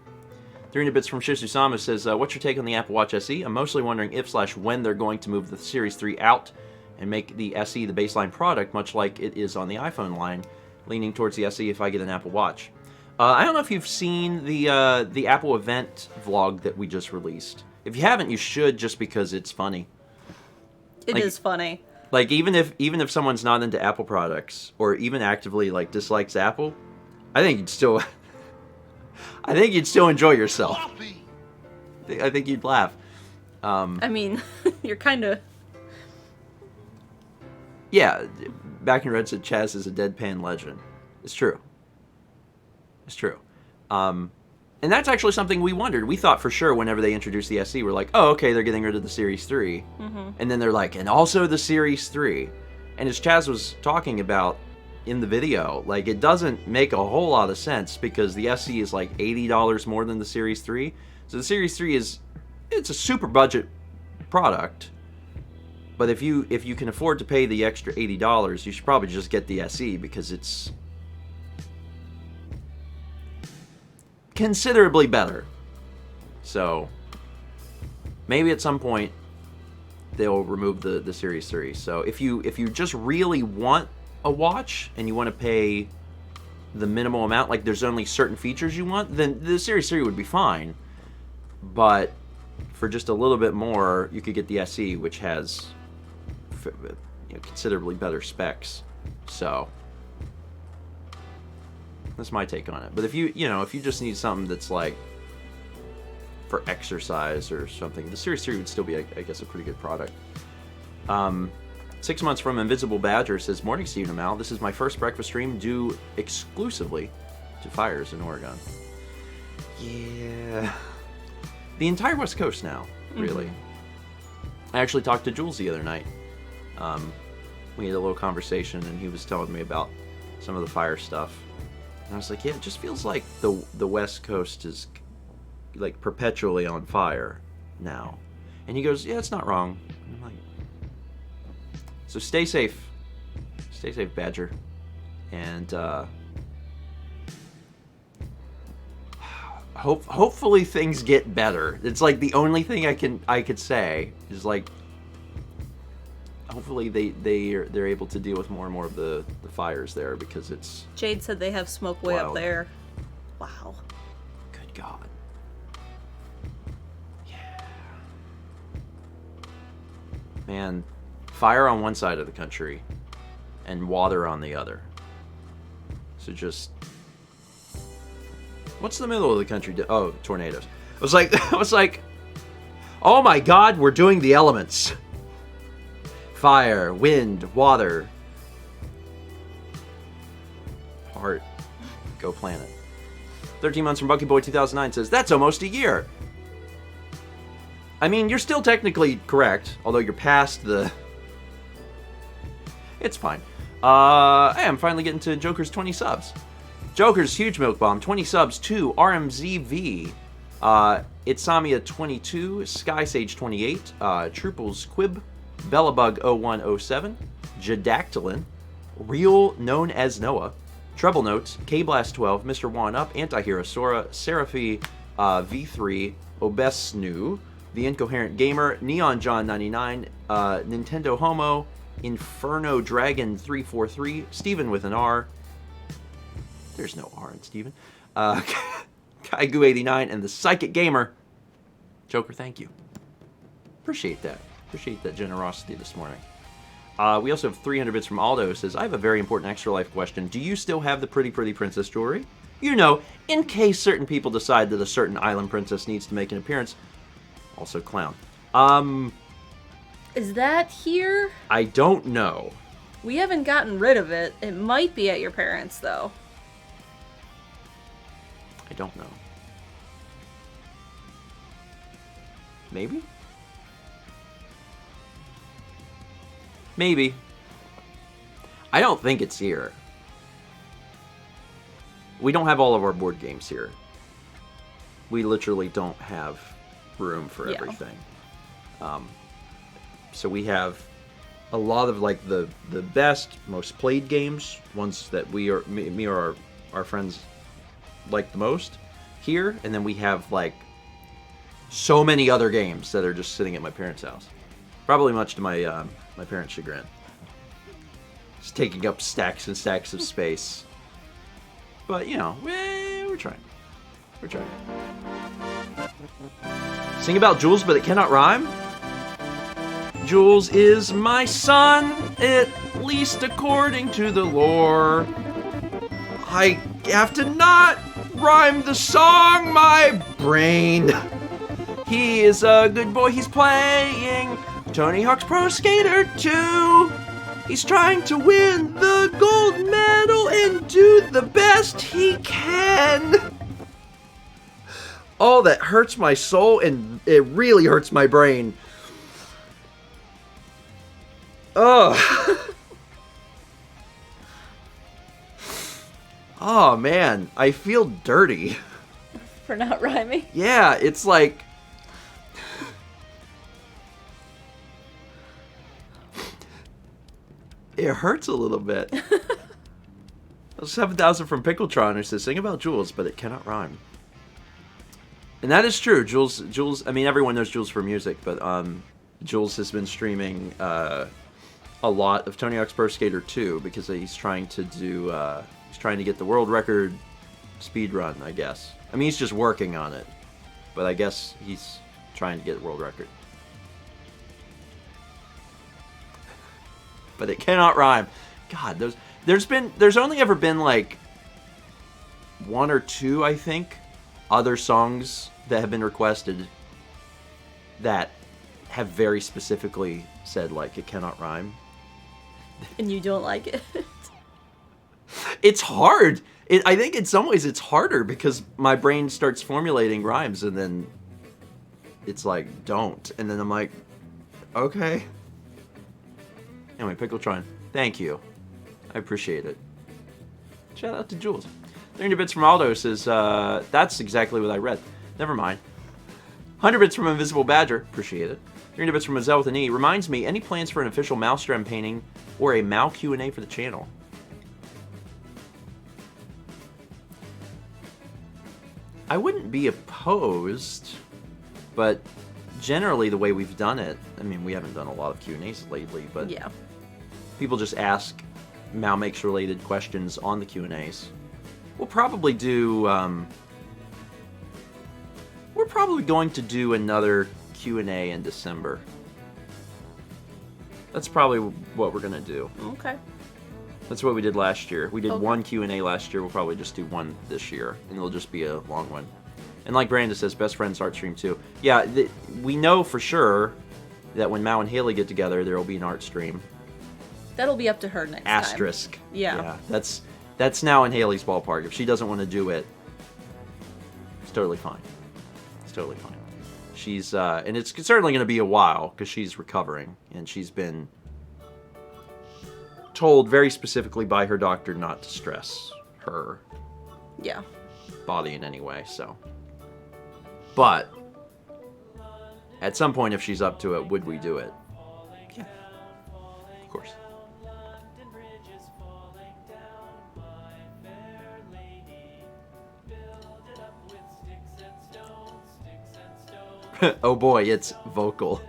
300 bits from Shizu-sama says, what's your take on the Apple Watch SE? I'm mostly wondering if/when they're going to move the Series 3 out and make the SE the baseline product, much like it is on the iPhone line, leaning towards the SE if I get an Apple Watch. I don't know if you've seen the Apple event vlog that we just released. If you haven't, you should, just because it's funny. It is funny. Like even if someone's not into Apple products or even actively like dislikes Apple, I think you'd still enjoy yourself. I think you'd laugh. I mean, you're kind of. Yeah, Back in Red said Chaz is a deadpan legend. It's true. It's true. And that's actually something we wondered. We thought for sure whenever they introduced the SE, we're like, oh, okay, they're getting rid of the Series 3. And then they're like, and also the Series 3. And as Chaz was talking about in the video, like, it doesn't make a whole lot of sense because the SE is like $80 more than the Series 3. So the Series 3 it's a super budget product. But if you can afford to pay the extra $80, you should probably just get the SE because it's considerably better. So maybe at some point they'll remove the Series 3. So if you just really want a watch and you want to pay the minimal amount, like there's only certain features you want, then the Series 3 would be fine. But for just a little bit more, you could get the SE, which has considerably better specs. So that's my take on it. But if you just need something that's like for exercise or something, the Series 3 would still be, I guess, a pretty good product. 6 months from Invisible Badger says, morning, Steve and Mal. This is my first breakfast stream due exclusively to fires in Oregon. Yeah. The entire West Coast now, really. I actually talked to Jules the other night. We had a little conversation, and he was telling me about some of the fire stuff. And I was like, yeah, it just feels like the West Coast is like perpetually on fire now. And he goes, yeah, it's not wrong. And I'm like, so stay safe. Stay safe, Badger. And hopefully things get better. It's like the only thing I could say is like, hopefully they're able to deal with more and more of the fires there because it's. Jade said they have smoke way up there. Wow. Good God. Yeah. Man, fire on one side of the country and water on the other. So just. What's the middle of the country? Oh, tornadoes. I was like, oh my God, we're doing the elements. Fire, wind, water. Heart. Go planet. 13 months from BuckyBoy2009 says, that's almost a year. I mean, you're still technically correct, although you're past the... It's fine. Hey, I'm finally getting to Joker's 20 subs. Joker's Huge Milk Bomb, 20 subs to RMZV. Itsamia 22, Skysage 28, Trooples Quib, Bellabug0107, Jadactylin, Real known as Noah, Treble Notes, K-Blast 12, Mr. One Up, Antihero Sora, Seraphi V3, Obesnu, The Incoherent Gamer, Neon John 99, Nintendo Homo, Inferno Dragon 343, Steven with an R. There's no R in Steven. Kaigu 89 and the Psychic Gamer. Joker, thank you. Appreciate that. Appreciate that generosity this morning. We also have 300 bits from Aldo who says, I have a very important extra life question. Do you still have the pretty princess jewelry? You know, in case certain people decide that a certain island princess needs to make an appearance. Also clown. Is that here? I don't know. We haven't gotten rid of it. It might be at your parents' though. I don't know. Maybe? Maybe. I don't think it's here. We don't have all of our board games here. We literally don't have room for everything. So we have a lot of like the best, most played games, ones that me or our friends like the most here, and then we have like so many other games that are just sitting at my parents' house. Probably much to my my parents' chagrin. Just taking up stacks and stacks of space. But you know, we're trying. We're trying. Sing about Jules, but it cannot rhyme. Jules is my son, at least according to the lore. I have to not rhyme the song, my brain. He is a good boy, he's playing Tony Hawk's Pro Skater 2. He's trying to win the gold medal and do the best he can. Oh, that hurts my soul and it really hurts my brain. Oh. Oh, man. I feel dirty. For not rhyming? Yeah, it's like... It hurts a little bit. 7,000 from Pickletron who says, sing about Jules, but it cannot rhyme. And that is true. Jules, I mean, everyone knows Jules for music, but Jules has been streaming a lot of Tony Hawk's Pro Skater 2 because he's trying to do, he's trying to get the world record speed run, I guess. I mean, he's just working on it, but I guess he's trying to get a world record. But it cannot rhyme. God, there's only ever been like one or two, I think, other songs that have been requested that have very specifically said like it cannot rhyme. And you don't like it? It's hard. I think in some ways it's harder because my brain starts formulating rhymes and then it's like, don't. And then I'm like, okay. Anyway, Pickletron, thank you. I appreciate it. Shout out to Jules. 300 bits from Aldo says, that's exactly what I read. Never mind. 100 bits from Invisible Badger. Appreciate it. 300 bits from Mazel with an E. Reminds me, any plans for an official Malstrom painting or a Mal Q&A for the channel? I wouldn't be opposed, but generally the way we've done it, I mean, we haven't done a lot of Q&As lately, but yeah. People just ask Mal Makes related questions on the Q&As. We'll probably do, we're probably going to do another Q&A in December. That's probably what we're going to do. Okay. That's what we did last year. We did one Q&A last year. We'll probably just do one this year, and it'll just be a long one. And like Brandon says, Best Friends Art Stream too. Yeah, we know for sure that when Mal and Haley get together, there will be an art stream. That'll be up to her next Asterisk. time. Yeah. That's now in Haley's ballpark. If she doesn't want to do it, It's totally fine. It's totally fine. She's, and it's certainly going to be a while because she's recovering, and she's been told very specifically by her doctor not to stress her body in any way, so. But, at some point, if she's up to it, would we do it? Yeah. Of course. Oh boy, it's vocal.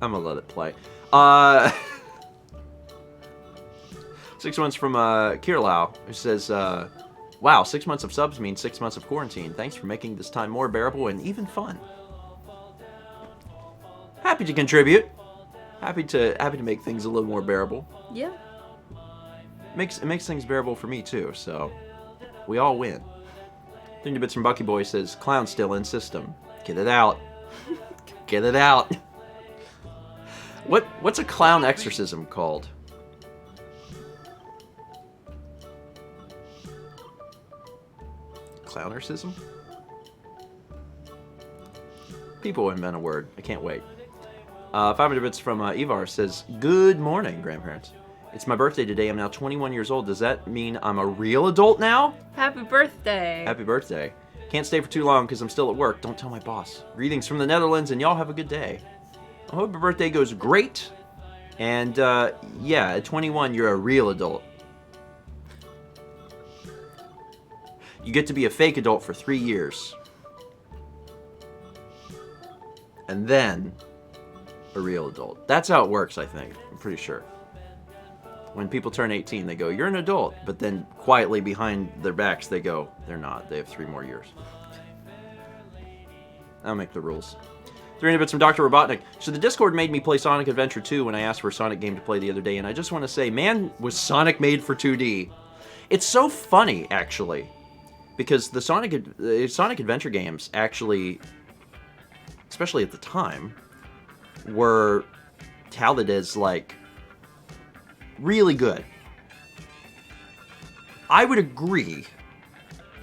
I'm gonna let it play. 6 months from Kirlau, who says, wow, 6 months of subs means 6 months of quarantine. Thanks for making this time more bearable and even fun. Happy to contribute. Happy to make things a little more bearable. Yeah. It makes things bearable for me too, so we all win. 30 bits from Bucky Boy says, clown still in system. Get it out. Get it out. What's a clown exorcism called? Clownercism? People invent a word. I can't wait. 500 bits from Ivar says, good morning, grandparents. It's my birthday today. I'm now 21 years old. Does that mean I'm a real adult now? Happy birthday. Happy birthday. Can't stay for too long because I'm still at work. Don't tell my boss. Greetings from the Netherlands, and y'all have a good day. I hope your birthday goes great. And, yeah, at 21, you're a real adult. You get to be a fake adult for 3 years. And then, a real adult. That's how it works, I think. I'm pretty sure. When people turn 18, they go, you're an adult. But then, quietly behind their backs, they go, they're not. They have 3 more years. I'll make the rules. 300 bits from Dr. Robotnik. So the Discord made me play Sonic Adventure 2 when I asked for a Sonic game to play the other day. And I just want to say, man, was Sonic made for 2D. It's so funny, actually. Because the Sonic Adventure games actually, especially at the time, were touted as, like, really good. I would agree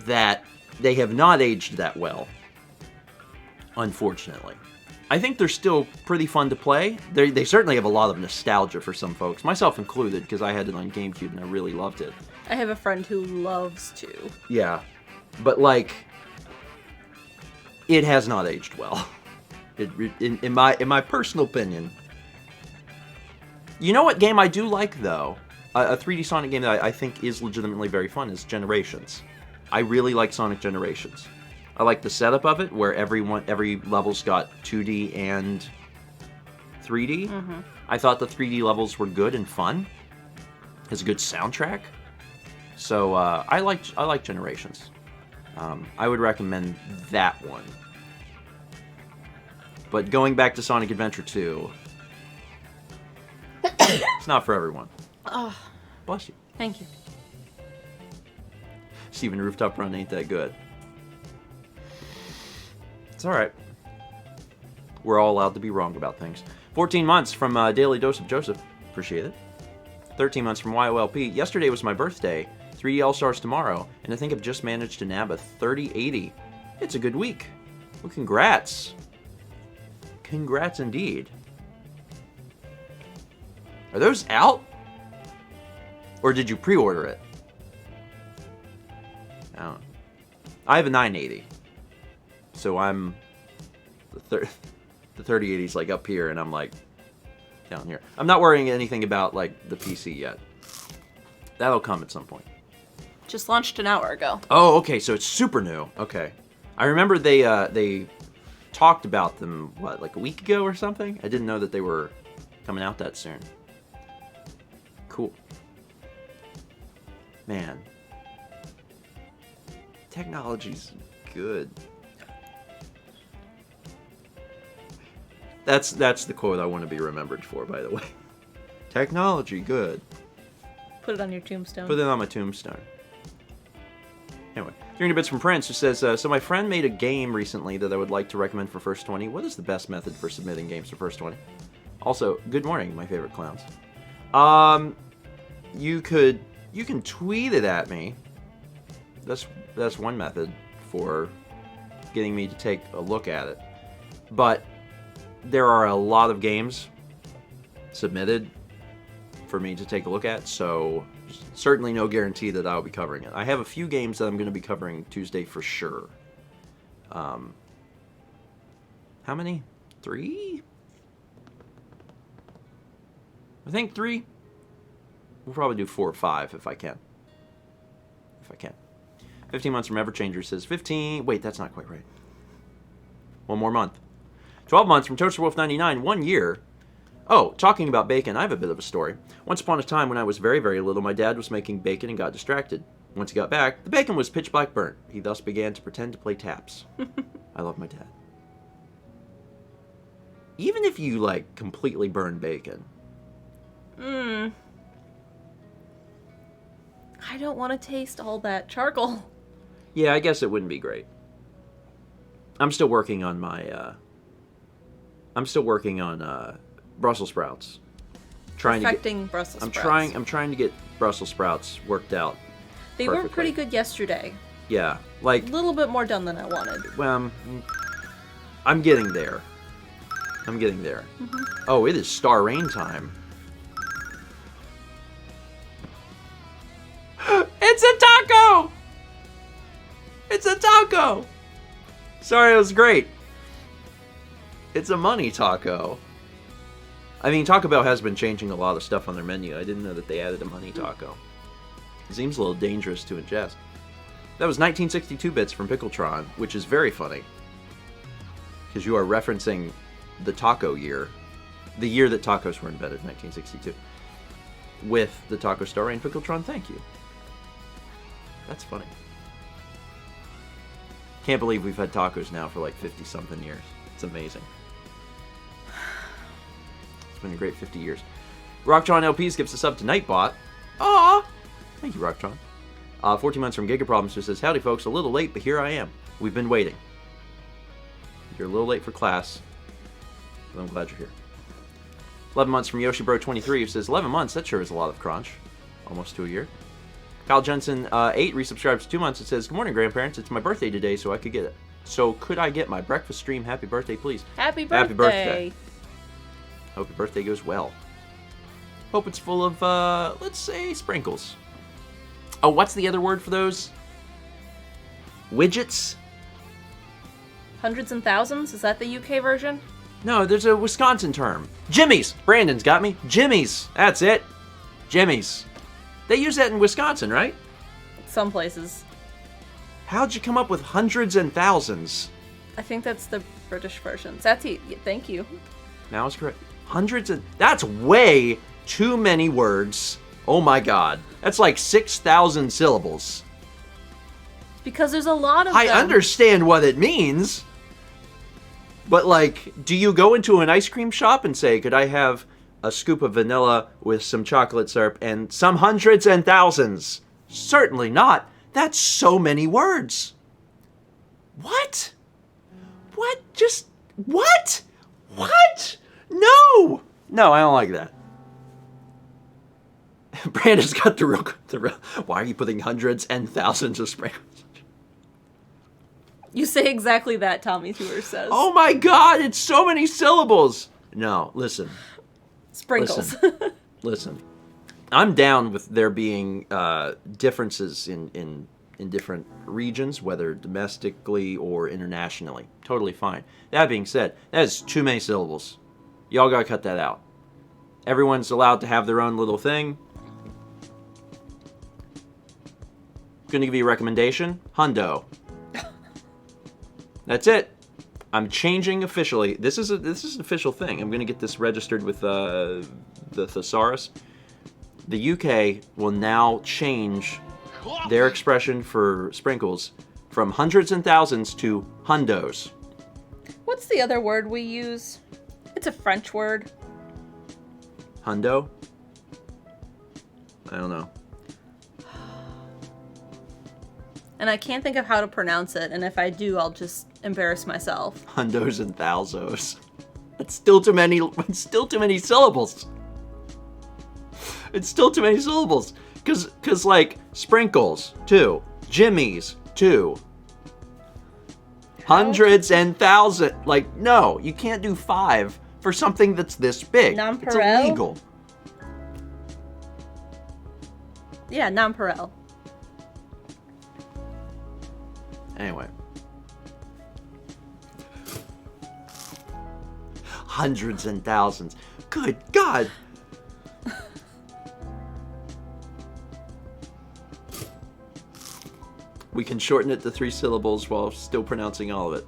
that they have not aged that well, unfortunately. I think they're still pretty fun to play. They certainly have a lot of nostalgia for some folks, myself included, because I had it on GameCube and I really loved it. I have a friend who loves to. Yeah. But, like, it has not aged well. In my personal opinion. You know what game I do like, though? A 3D Sonic game that I think is legitimately very fun is Generations. I really like Sonic Generations. I like the setup of it, where every level's got 2D and 3D. Mm-hmm. I thought the 3D levels were good and fun. It has a good soundtrack. So, I like Generations. I would recommend that one. But going back to Sonic Adventure 2, it's not for everyone. Oh, bless you. Thank you. Steven, Rooftop Run ain't that good. It's alright. We're all allowed to be wrong about things. 14 months from Daily Dose of Joseph. Appreciate it. 13 months from YOLP. Yesterday was my birthday. 3D All-Stars tomorrow. And I think I've just managed to nab a 3080. It's a good week. Well, congrats. Congrats indeed. Are those out? Or did you pre-order it? I don't know. I have a 980. So I'm... The 3080's like up here and I'm like down here. I'm not worrying anything about like the PC yet. That'll come at some point. Just launched an hour ago. Oh, okay, so it's super new. Okay. I remember they talked about them, what, like a week ago or something? I didn't know that they were coming out that soon. Cool. Man. Technology's good. That's the quote I want to be remembered for, by the way. Technology, good. Put it on your tombstone. Put it on my tombstone. Anyway, 300 bits from Prince, who says, so my friend made a game recently that I would like to recommend for First 20. What is the best method for submitting games for First 20? Also, good morning, my favorite clowns. You could You can tweet it at me. That's one method for getting me to take a look at it. But there are a lot of games submitted for me to take a look at, so certainly no guarantee that I'll be covering it. I have a few games that I'm going to be covering Tuesday for sure. How many? 3? I think 3. We'll probably do 4 or 5 if I can. 15 months from Everchanger says 15. Wait, that's not quite right. One more month. 12 months from Toaster Wolf 99. 1 year. Oh, talking about bacon, I have a bit of a story. Once upon a time when I was very, very little, my dad was making bacon and got distracted. Once he got back, the bacon was pitch black burnt. He thus began to pretend to play taps. I love my dad. Even if you, like, completely burn bacon. I don't want to taste all that charcoal. Yeah, I guess it wouldn't be great. I'm still working on my, Brussels sprouts. Perfecting Brussels sprouts. I'm trying to get Brussels sprouts worked out. They were pretty good yesterday. Yeah, like a little bit more done than I wanted. Well, I'm getting there. Oh, it is Star Rain time. It's a taco! It's a taco! Sorry, it was great. It's a money taco. I mean, Taco Bell has been changing a lot of stuff on their menu. I didn't know that they added a money taco. It seems a little dangerous to ingest. That was 1962 bits from Pickletron, which is very funny. Because you are referencing the taco year. The year that tacos were invented, 1962. With the Taco Star Rain Pickletron, thank you. That's funny. Can't believe we've had tacos now for like 50-something years. It's amazing. It's been a great 50 years. Rocktron LPs gives a sub to Nightbot. Aww! Thank you, Rocktron. 14 months from Giga Problems who says, howdy folks, a little late, but here I am. We've been waiting. You're a little late for class, but I'm glad you're here. 11 months from YoshiBro23 who says, 11 months, that sure is a lot of crunch. Almost to a year. Kyle Jensen 8 resubscribes 2 months. It says, good morning, grandparents. It's my birthday today, so I could get it. So could I get my breakfast stream happy birthday, please? Happy birthday. Happy birthday. Hope your birthday goes well. Hope it's full of, let's say, sprinkles. Oh, what's the other word for those? Widgets? Hundreds and thousands? Is that the UK version? No, there's a Wisconsin term. Jimmies! Brandon's got me. Jimmies! That's it. Jimmies. They use that in Wisconsin, right? Some places. How'd you come up with hundreds and thousands? I think that's the British version. Sati, thank you. Now it's correct. Hundreds and... That's way too many words. Oh my god. That's like 6,000 syllables. Because there's a lot of them. I understand what it means. But like, do you go into an ice cream shop and say, could I have a scoop of vanilla with some chocolate syrup and some hundreds and thousands? Certainly not. That's so many words. What? What? Just, what? What? No! No, I don't like that. Brandon's got the real, why are you putting hundreds and thousands of sprinkles? You say exactly that, Tommy Tour says. Oh my god, it's so many syllables. No, listen. Sprinkles. Listen. I'm down with there being differences in different regions, whether domestically or internationally. Totally fine. That being said, that is too many syllables. Y'all gotta cut that out. Everyone's allowed to have their own little thing. Gonna give you a recommendation. Hundo. That's it. I'm changing officially. This is an official thing. I'm gonna get this registered with the thesaurus. The UK will now change their expression for sprinkles from hundreds and thousands to hundos. What's the other word we use? It's a French word. Hundo? I don't know. And I can't think of how to pronounce it, and if I do, I'll just embarrass myself. Hundos and thousos. It's still too many. It's still too many syllables. It's still too many syllables. Cause like Sprinkles, 2. Jimmies, 2. Hundreds and thousands. Like, no, you can't do 5 for something that's this big. It's Nonpareil? illegal. Yeah, nonpareil. Anyway. Hundreds and thousands. Good God. We can shorten it to 3 syllables while still pronouncing all of it.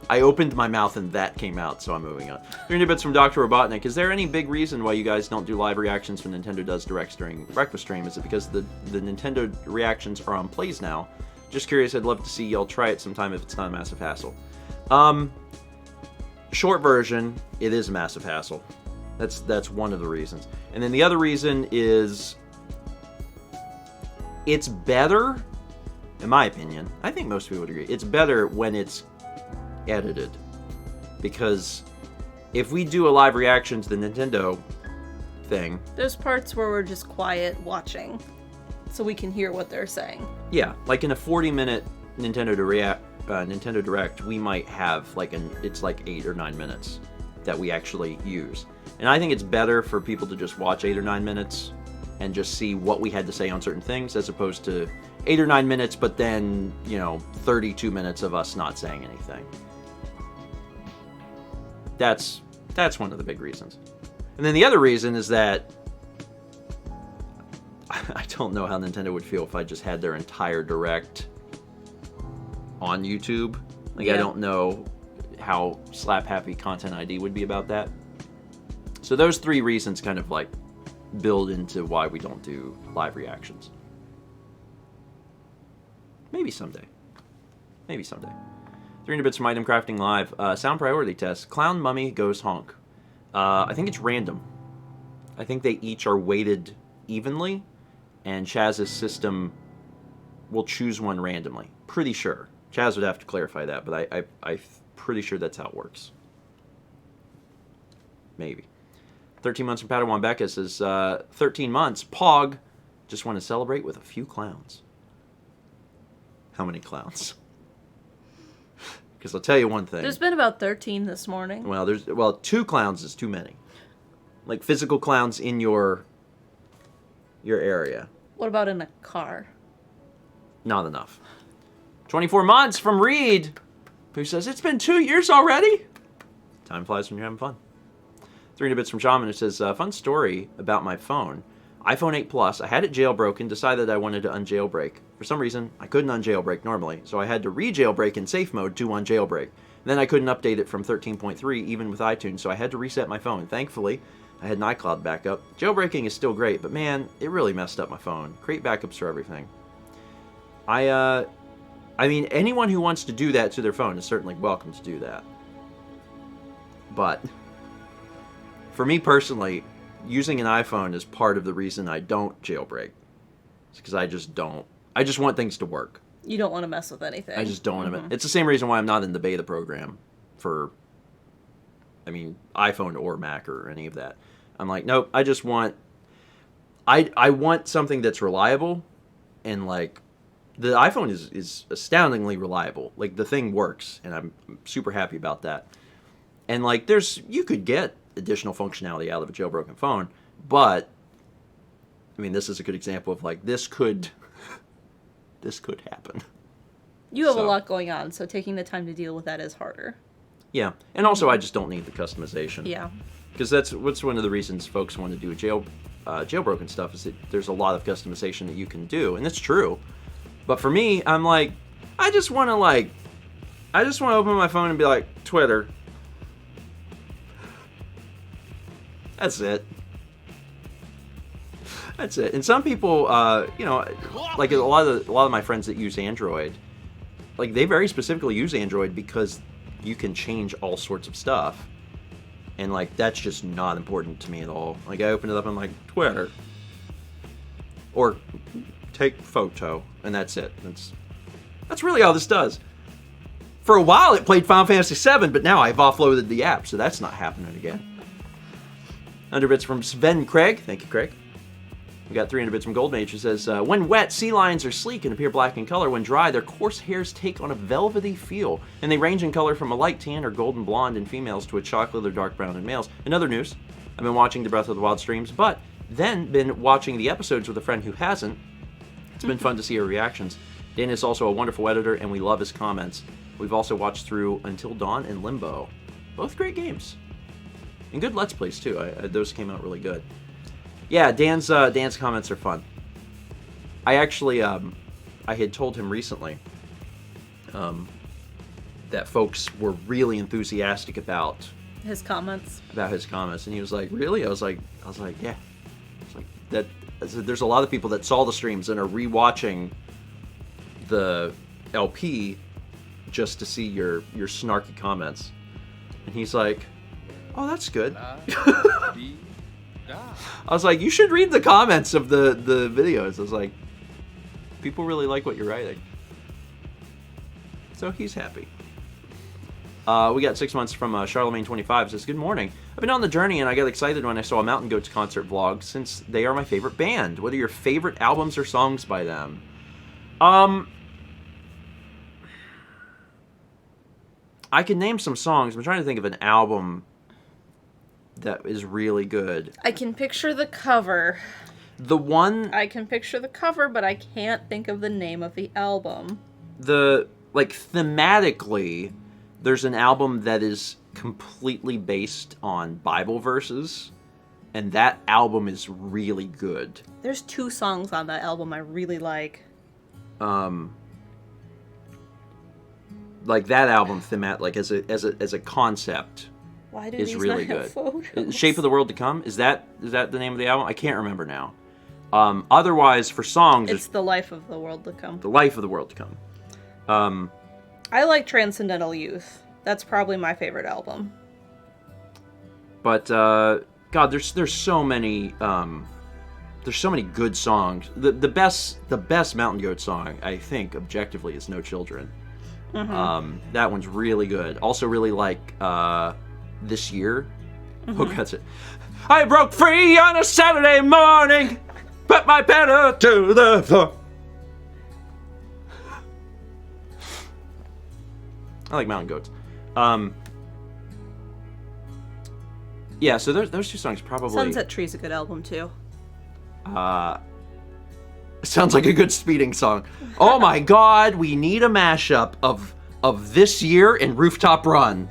I opened my mouth and that came out, so I'm moving on. 300 bits from Dr. Robotnik. Is there any big reason why you guys don't do live reactions when Nintendo does directs during breakfast stream? Is it because the Nintendo reactions are on plays now? Just curious, I'd love to see y'all try it sometime if it's not a massive hassle. Short version, it is a massive hassle. That's one of the reasons. And then the other reason is it's better, in my opinion, I think most people would agree, it's better when it's edited. Because if we do a live reaction to the Nintendo thing... There's parts where we're just quiet watching, so we can hear what they're saying. Yeah, like in a 40-minute Nintendo Direct, we might have it's like 8 or 9 minutes that we actually use. And I think it's better for people to just watch 8 or 9 minutes and just see what we had to say on certain things, as opposed to 8 or 9 minutes, but then, 32 minutes of us not saying anything. That's one of the big reasons. And then the other reason is that I don't know how Nintendo would feel if I just had their entire Direct on YouTube. Like, yeah. I don't know how Slap Happy Content ID would be about that. So those 3 reasons kind of like build into why we don't do live reactions. Maybe someday. 300 bits from Item Crafting Live. Sound priority test. Clown Mummy goes honk. I think it's random. I think they each are weighted evenly, and Chaz's system will choose one randomly. Pretty sure. Chaz would have to clarify that, but I'm pretty sure that's how it works. Maybe. 13 months from Padawan Becca says, 13 months, Pog, just want to celebrate with a few clowns. How many clowns? Because I'll tell you one thing. There's been about 13 this morning. Well, 2 clowns is too many. Like physical clowns in your area. What about in a car? Not enough. 24 months from Reed, who says, it's been 2 years already. Time flies when you're having fun. 300 bits from Shaman, who says, fun story about my phone. iPhone 8 Plus, I had it jailbroken, decided I wanted to unjailbreak. For some reason, I couldn't unjailbreak normally, so I had to re-jailbreak in safe mode to unjailbreak. Then I couldn't update it from 13.3, even with iTunes, so I had to reset my phone. Thankfully, I had an iCloud backup. Jailbreaking is still great, but man, it really messed up my phone. Create backups for everything. I mean, anyone who wants to do that to their phone is certainly welcome to do that. But for me personally, using an iPhone is part of the reason I don't jailbreak. It's because I just don't. I just want things to work. You don't want to mess with anything. I just don't want to. It's the same reason why I'm not in the beta program for, iPhone or Mac or any of that. I'm like, nope, I just want, I want something that's reliable, and like, the iPhone is astoundingly reliable. Like, the thing works, and I'm super happy about that. And like, you could get additional functionality out of a jailbroken phone, but this is a good example of like, this could happen. You have a lot going on, so taking the time to deal with that is harder. Yeah, and also I just don't need the customization. Yeah, because that's one of the reasons folks want to do jailbroken stuff, is that there's a lot of customization that you can do, and it's true. But for me, I'm like, I just want to open my phone and be like, Twitter. That's it. That's it. And some people, like a lot of my friends that use Android, like, they very specifically use Android because you can change all sorts of stuff. And like, that's just not important to me at all. Like, I open it up and I'm like, Twitter. Or take photo, and that's it. That's really all this does. For a while it played Final Fantasy VII, but now I've offloaded the app, so that's not happening again. 100 bits from Sven Craig. Thank you, Craig. We got 300 bits from Gold Mage, who says, when wet, sea lions are sleek and appear black in color. When dry, their coarse hairs take on a velvety feel, and they range in color from a light tan or golden blonde in females to a chocolate or dark brown in males. In other news, I've been watching the Breath of the Wild streams, but then been watching the episodes with a friend who hasn't. It's been fun to see her reactions. Dan is also a wonderful editor, and we love his comments. We've also watched through Until Dawn and Limbo. Both great games. And good Let's Plays, too. Those came out really good. Yeah, Dan's comments are fun. I actually, I had told him recently that folks were really enthusiastic about his comments. And he was like, "Really?" I was like, "Yeah." It's like that. There's a lot of people that saw the streams and are rewatching the LP just to see your snarky comments. And he's like, "Oh, that's good." I was like, you should read the comments of the videos. I was like, people really like what you're writing. So he's happy. We got 6 months from Charlemagne25. Says, good morning. I've been on the journey and I got excited when I saw a Mountain Goats concert vlog since they are my favorite band. What are your favorite albums or songs by them? I can name some songs. I'm trying to think of an album that is really good. I can picture the cover. I can picture the cover, but I can't think of the name of the album. Thematically, there's an album that is completely based on Bible verses, and that album is really good. There's 2 songs on that album I really like. Like that album as a concept. Why do is these really not have good. photos? Shape of the World to Come? Is that the name of the album? I can't remember now. Otherwise, for songs, it's The Life of the World to Come. The Life of the World to Come. I like Transcendental Youth. That's probably my favorite album. But God, there's so many good songs. The best Mountain Goat song, I think, objectively, is No Children. Mm-hmm. That one's really good. Also, really like This Year. Mm-hmm. Oh, that's it. I broke free on a Saturday morning, put my pedal to the floor. I like Mountain Goats. Yeah, so those 2 songs probably. Sunset Tree's a good album too. Sounds like a good speeding song. Oh my God, we need a mashup of This Year and Rooftop Run.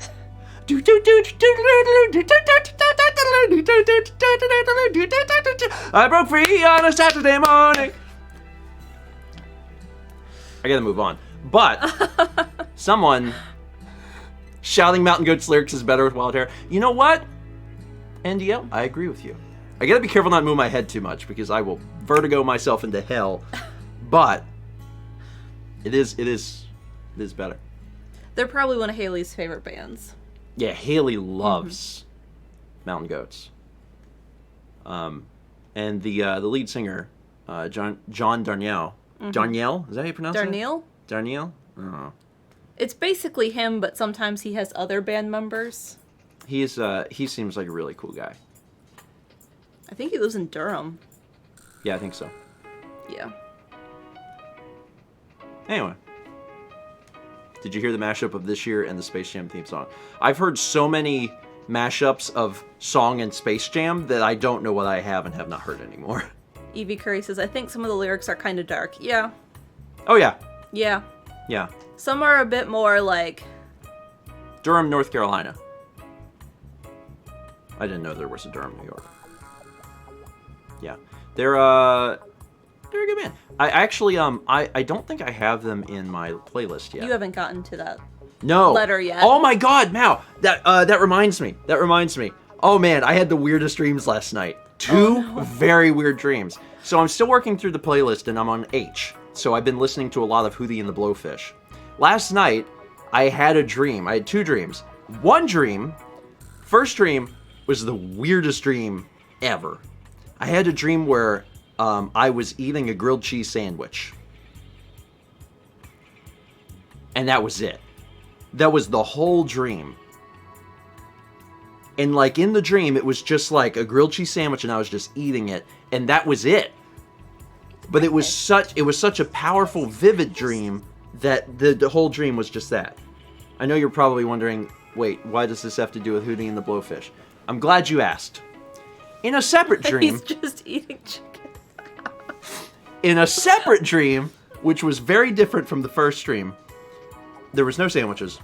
I broke free on a Saturday morning. I gotta move on. But someone shouting Mountain Goats lyrics is better with wild hair. You know what? NDL, I agree with you. I gotta be careful not to move my head too much because I will vertigo myself into hell. But it is better. They're probably one of Haley's favorite bands. Yeah, Haley loves Mountain Goats. And the lead singer, John Darnielle. Darnielle? Is that how you pronounce it? Darnielle? Oh. It's basically him, but sometimes he has other band members. He seems like a really cool guy. I think he lives in Durham. Yeah, I think so. Yeah. Anyway. Did you hear the mashup of This Year and the Space Jam theme song? I've heard so many mashups of song and Space Jam that I don't know what I have and have not heard anymore. Evie Curry says, I think some of the lyrics are kind of dark. Yeah. Oh, yeah. Yeah. Yeah. Some are a bit more like... Durham, North Carolina. I didn't know there was a Durham, New York. Yeah. They're a good band. I actually, I don't think I have them in my playlist yet. You haven't gotten to that letter yet. Oh my God, Mal. That reminds me. Oh man, I had the weirdest dreams last night. 2 very weird dreams. So I'm still working through the playlist and I'm on H. So I've been listening to a lot of Hootie and the Blowfish. Last night, I had a dream. I had 2 dreams. First dream was the weirdest dream ever. I had a dream where I was eating a grilled cheese sandwich. And that was it. That was the whole dream. And like in the dream, it was just like a grilled cheese sandwich and I was just eating it. And that was it. But it was such a powerful, vivid dream that the whole dream was just that. I know you're probably wondering, wait, why does this have to do with Hootie and the Blowfish? I'm glad you asked. In a separate dream... He's just eating chicken. In a separate dream, which was very different from the first dream, there was no sandwiches.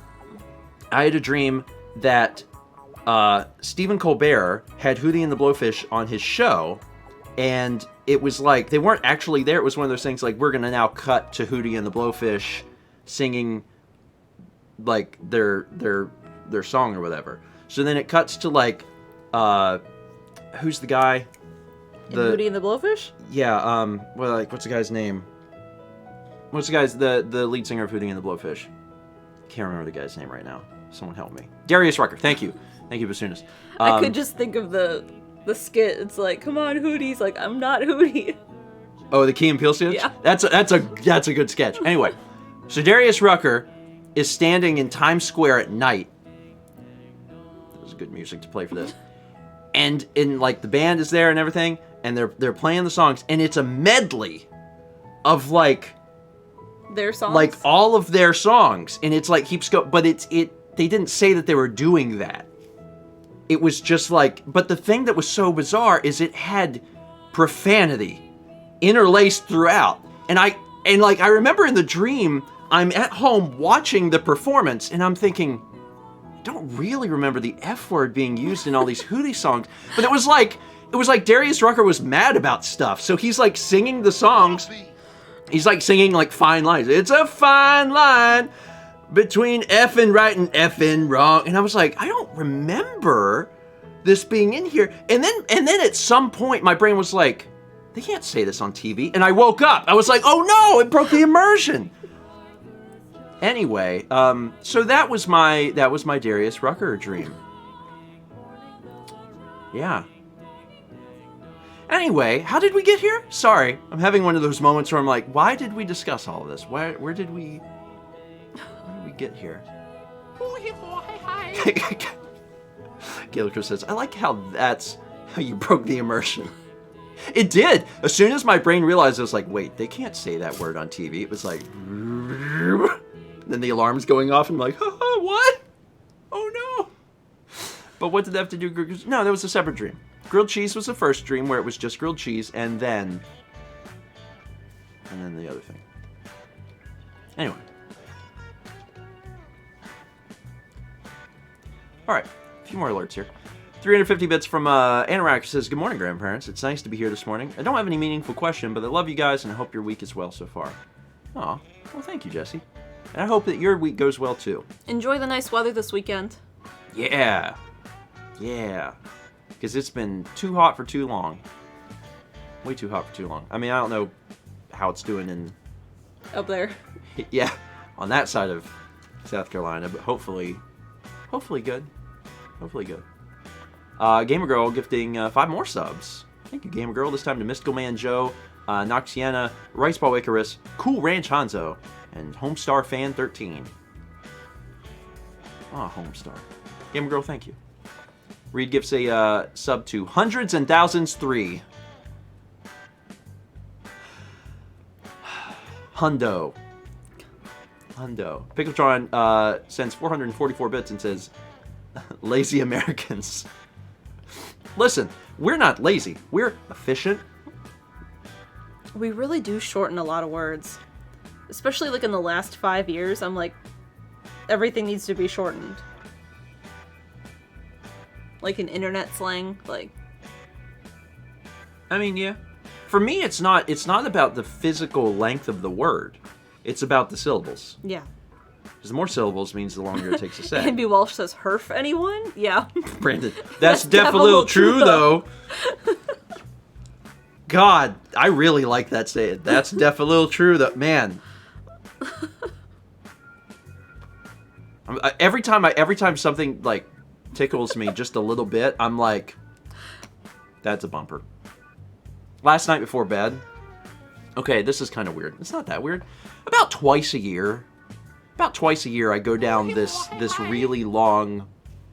I had a dream that Stephen Colbert had Hootie and the Blowfish on his show, and it was like, they weren't actually there. It was one of those things like, we're going to now cut to Hootie and the Blowfish singing like their song or whatever. So then it cuts to like, who's the guy? Hootie and the Blowfish? Yeah, well, like, what's the guy's name? What's the guy's, the lead singer of Hootie and the Blowfish? Can't remember the guy's name right now. Someone help me. Darius Rucker, thank you. Thank you, Basunas. I could just think of the skit. It's like, come on, Hootie's like, I'm not Hootie. Oh, the Key and Peele sketch? Yeah. That's a good sketch. Anyway, so Darius Rucker is standing in Times Square at night. That was good music to play for this. And like the band is there and everything, and they're playing the songs, and it's a medley of like their songs, like all of their songs, and it's like keeps going. But they didn't say that they were doing that. It was just like, but the thing that was so bizarre is it had profanity interlaced throughout, and I remember in the dream I'm at home watching the performance, and I'm thinking, I don't really remember the F word being used in all these Hootie songs, but it was like Darius Rucker was mad about stuff, so he's like singing the songs. He's like singing like fine lines. It's a fine line between effing right and effing wrong. And I was like, I don't remember this being in here. And then at some point my brain was like, they can't say this on TV. And I woke up. I was like, oh no, it broke the immersion. Anyway, so that was my Darius Rucker dream. Yeah. Anyway, how did we get here? Sorry, I'm having one of those moments where I'm like, why did we discuss all of this? Where did we get here? Gaelico says, I like how that's how you broke the immersion. It did. As soon as my brain realized, I was like, wait, they can't say that word on TV. It was like, then the alarm's going off, and I'm like, what? Oh no. But what did that have to do? No, that was a separate dream. Grilled cheese was the first dream where it was just grilled cheese, and then the other thing. Anyway. Alright, a few more alerts here. 350 bits from Anorak says, good morning, grandparents. It's nice to be here this morning. I don't have any meaningful question, but I love you guys, and I hope your week is well so far. Aw, well thank you, Jesse. And I hope that your week goes well too. Enjoy the nice weather this weekend. Yeah. Yeah. Because it's been too hot for too long. Way too hot for too long. I mean, I don't know how it's doing in... up there. Yeah, on that side of South Carolina, but hopefully good. Hopefully good. Gamer Girl gifting 5 more subs. Thank you, Gamer Girl. This time to Mystical Man Joe, Noxiana, Riceball Icarus, Cool Ranch Hanzo, and Homestar Fan 13. Ah, Homestar. Gamer Girl, thank you. Reed gives a sub to Hundreds and Thousands 3. Hundo. Picklotron sends 444 bits and says, lazy Americans. Listen, we're not lazy. We're efficient. We really do shorten a lot of words. Especially like in the last 5 years, I'm like, everything needs to be shortened. Like in internet slang, like. I mean, yeah. For me, it's not about the physical length of the word. It's about the syllables. Yeah. Because the more syllables means the longer it takes to say. Andy Walsh says, herf anyone? Yeah. Brandon, that's definitely a little true, though. God, I really like that saying. That's definitely a little true, though. Man. Every time something, like, tickles me just a little bit, I'm like, that's a bumper. Last night before bed, okay, this is kind of weird. It's not that weird. About twice a year, I go down this really long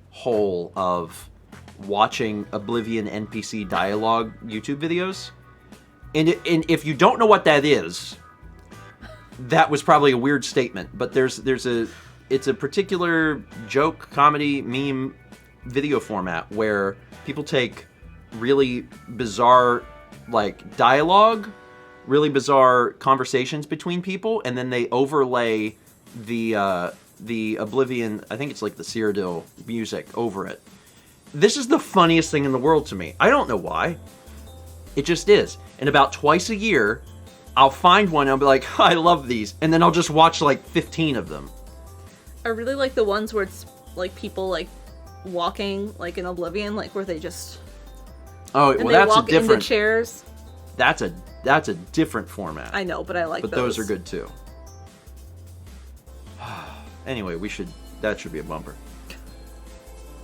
hole of watching Oblivion NPC dialogue YouTube videos. And if you don't know what that is, that was probably a weird statement. But it's a particular joke, comedy, meme video format where people take really bizarre like dialogue, really bizarre conversations between people, and then they overlay the Oblivion, I think it's like the Cyrodiil music over it. This is the funniest thing in the world to me. I don't know why. It just is. And about twice a year, I'll find one and I'll be like, I love these. And then I'll just watch like 15 of them. I really like the ones where it's like people like walking like in Oblivion, like where they just... Oh, and well, they that's walk a different... into chairs. That's a different format. I know, but I like those. But those are good too. Anyway, that should be a bumper.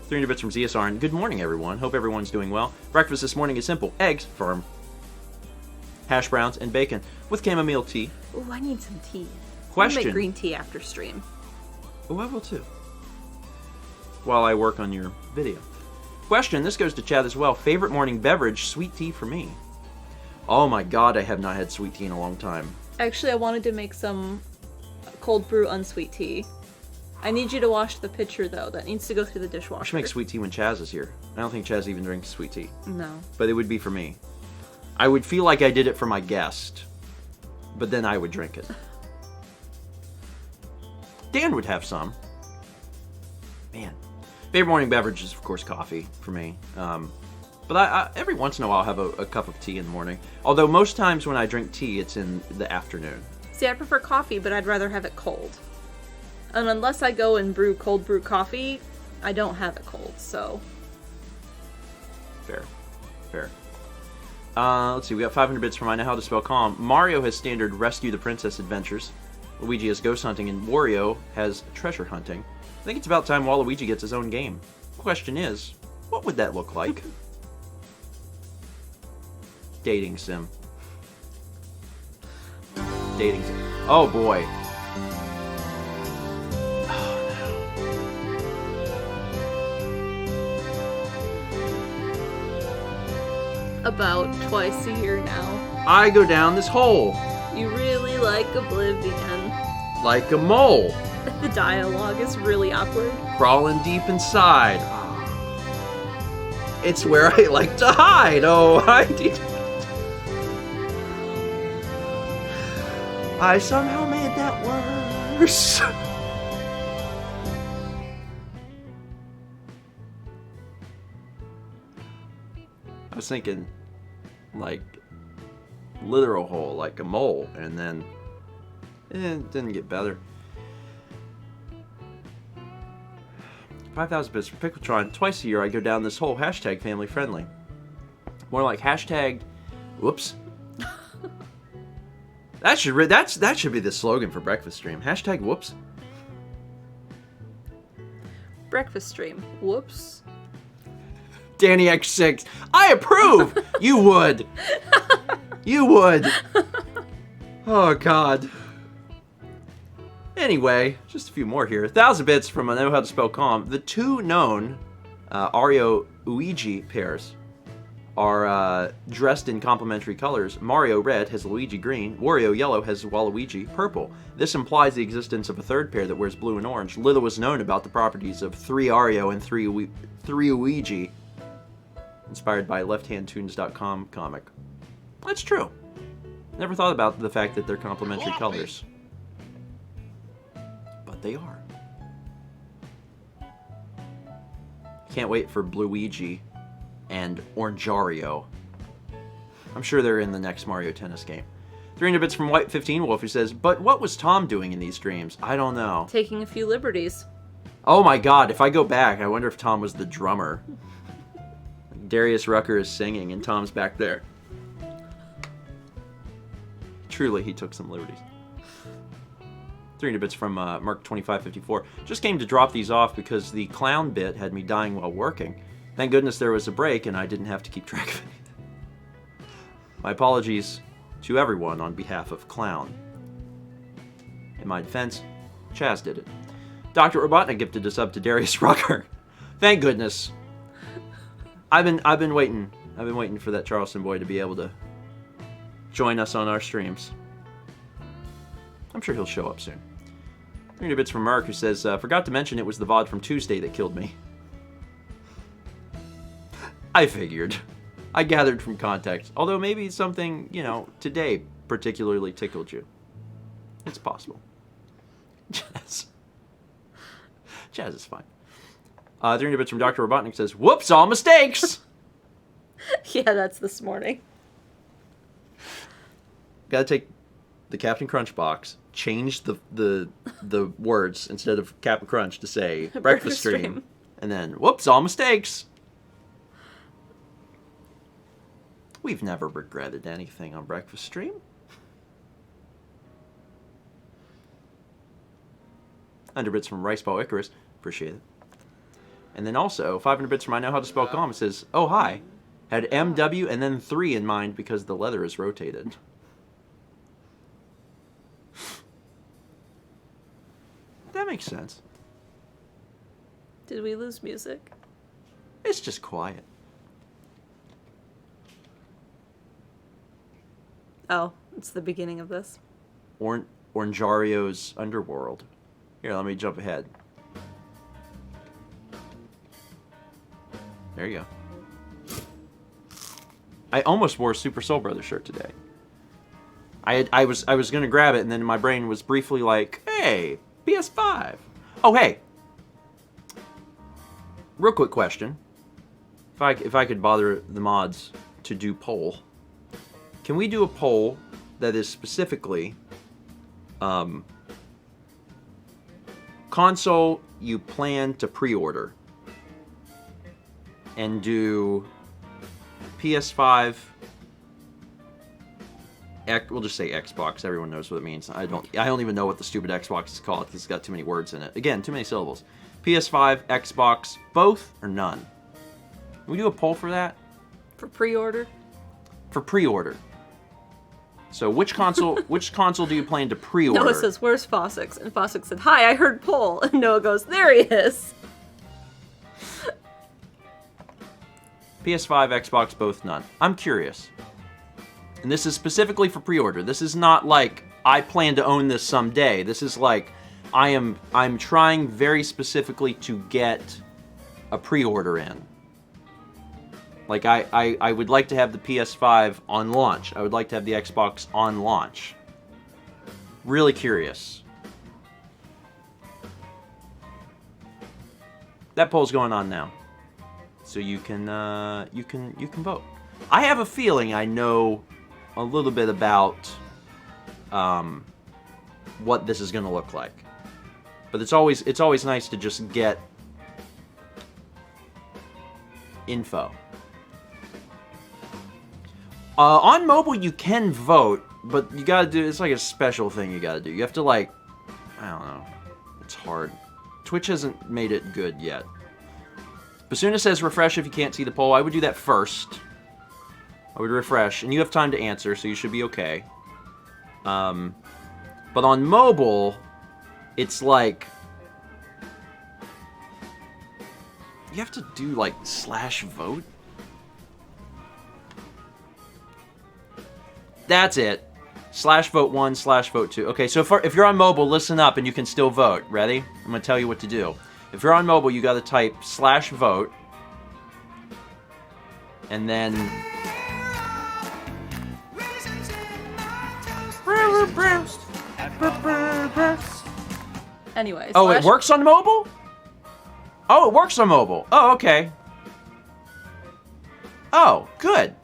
300 bits from ZSR, and good morning, everyone. Hope everyone's doing well. Breakfast this morning is simple. Eggs, firm, hash browns, and bacon with chamomile tea. Oh, I need some tea. Question. I'll make green tea after stream. Oh, I will too. While I work on your video. Question, this goes to Chad as well. Favorite morning beverage, sweet tea for me. Oh my god, I have not had sweet tea in a long time. Actually, I wanted to make some cold brew unsweet tea. I need you to wash the pitcher, though. That needs to go through the dishwasher. I should make sweet tea when Chaz is here. I don't think Chaz even drinks sweet tea. No. But it would be for me. I would feel like I did it for my guest. But then I would drink it. Dan would have some. Man. Favorite morning beverage is, of course, coffee for me. But I every once in a while I'll have a cup of tea in the morning. Although most times when I drink tea, it's in the afternoon. See, I prefer coffee, but I'd rather have it cold. And unless I go and cold brew coffee, I don't have it cold, so... Fair. Let's see, we got 500 bits from I Know How to Spell Calm. Mario has standard Rescue the Princess adventures. Luigi has ghost hunting, and Wario has treasure hunting. I think it's about time Waluigi gets his own game. Question is, what would that look like? Dating sim. Dating sim. Oh boy. About twice a year now. I go down this hole. You really like Oblivion. Like a mole. The dialogue is really awkward. Crawling deep inside. It's where I like to hide. Oh, I somehow made that worse. I was thinking, like, literal hole, like a mole, and then it didn't get better. 5,000 bits for Pickletron. Twice a year I go down this hole. Hashtag family friendly. More like hashtag, whoops. That should be the slogan for breakfast stream. Hashtag whoops. Breakfast stream. Whoops. Danny X6. I approve. You would. You would. Oh God. Anyway, just a few more here. 1,000 bits from I Know How to Spell Calm. The two known Ario Luigi pairs are dressed in complementary colors. Mario red has Luigi green. Wario yellow has Waluigi purple. This implies the existence of a third pair that wears blue and orange. Little was known about the properties of 3 Ario and 3 Luigi, inspired by lefthandtunes.com comic. That's true. Never thought about the fact that they're complementary colors. But they are. Can't wait for Bluigi and Orangeario. I'm sure they're in the next Mario Tennis game. 300 bits from White 15 Wolf, who says, but what was Tom doing in these streams? I don't know. Taking a few liberties. Oh my God, if I go back, I wonder if Tom was the drummer. Darius Rucker is singing and Tom's back there. Truly, he took some liberties. 300 bits from Mark2554. Just came to drop these off because the clown bit had me dying while working. Thank goodness there was a break and I didn't have to keep track of it. My apologies to everyone on behalf of Clown. In my defense, Chaz did it. Dr. Robotnik gifted us up to Darius Rucker. Thank goodness. I've been waiting. I've been waiting for that Charleston boy to be able to join us on our streams. I'm sure he'll show up soon. 300 bits from Mark, who says, forgot to mention it was the VOD from Tuesday that killed me. I figured. I gathered from context. Although maybe something, you know, today particularly tickled you. It's possible. Jazz. Jazz is fine. 300 bits from Dr. Robotnik says, whoops, all mistakes! Yeah, that's this morning. Gotta take the Captain Crunch box, change the words instead of Captain Crunch to say breakfast stream, and then, whoops, all mistakes! We've never regretted anything on breakfast stream. 100 bits from Riceball Icarus. Appreciate it. And then also, 500 bits from I Know How to Spell Calm. It says, oh, hi. Had MW and then 3 in mind because the leather is rotated. That makes sense. Did we lose music? It's just quiet. Oh, it's the beginning of this. Oranjario's Underworld. Here, let me jump ahead. There you go. I almost wore a Super Soul Brothers shirt today. I was gonna grab it, and then my brain was briefly like, hey, PS5. Oh, hey. Real quick question. If I could bother the mods to do poll. Can we do a poll that is specifically console you plan to pre-order, and do PS5, we'll just say Xbox, everyone knows what it means. I don't even know what the stupid Xbox is called because it's got too many words in it. Again, too many syllables. PS5, Xbox, both or none? Can we do a poll for that? For pre-order? For pre-order. So which console do you plan to pre-order? Noah says, where's Fossix? And Fossix said, hi, I heard poll. And Noah goes, there he is. PS5, Xbox, both none. I'm curious. And this is specifically for pre-order. This is not like, I plan to own this someday. This is like, I'm trying very specifically to get a pre-order in. Like, I would like to have the PS5 on launch. I would like to have the Xbox on launch. Really curious. That poll's going on now. So you can vote. I have a feeling I know a little bit about what this is going to look like. But it's always nice to just get info. On mobile, you can vote, but you gotta do, it's like a special thing you gotta do. You have to, like, I don't know. It's hard. Twitch hasn't made it good yet. Basuna says refresh if you can't see the poll. I would do that first. I would refresh, and you have time to answer, so you should be okay. But on mobile, it's like, you have to do, like, /vote? That's it. /vote1, /vote2. Okay, so if you're on mobile, listen up and you can still vote. Ready? I'm going to tell you what to do. If you're on mobile, you got to type /vote. And then... Anyway. Oh, it works on mobile? Oh, it works on mobile. Oh, okay. Oh, good.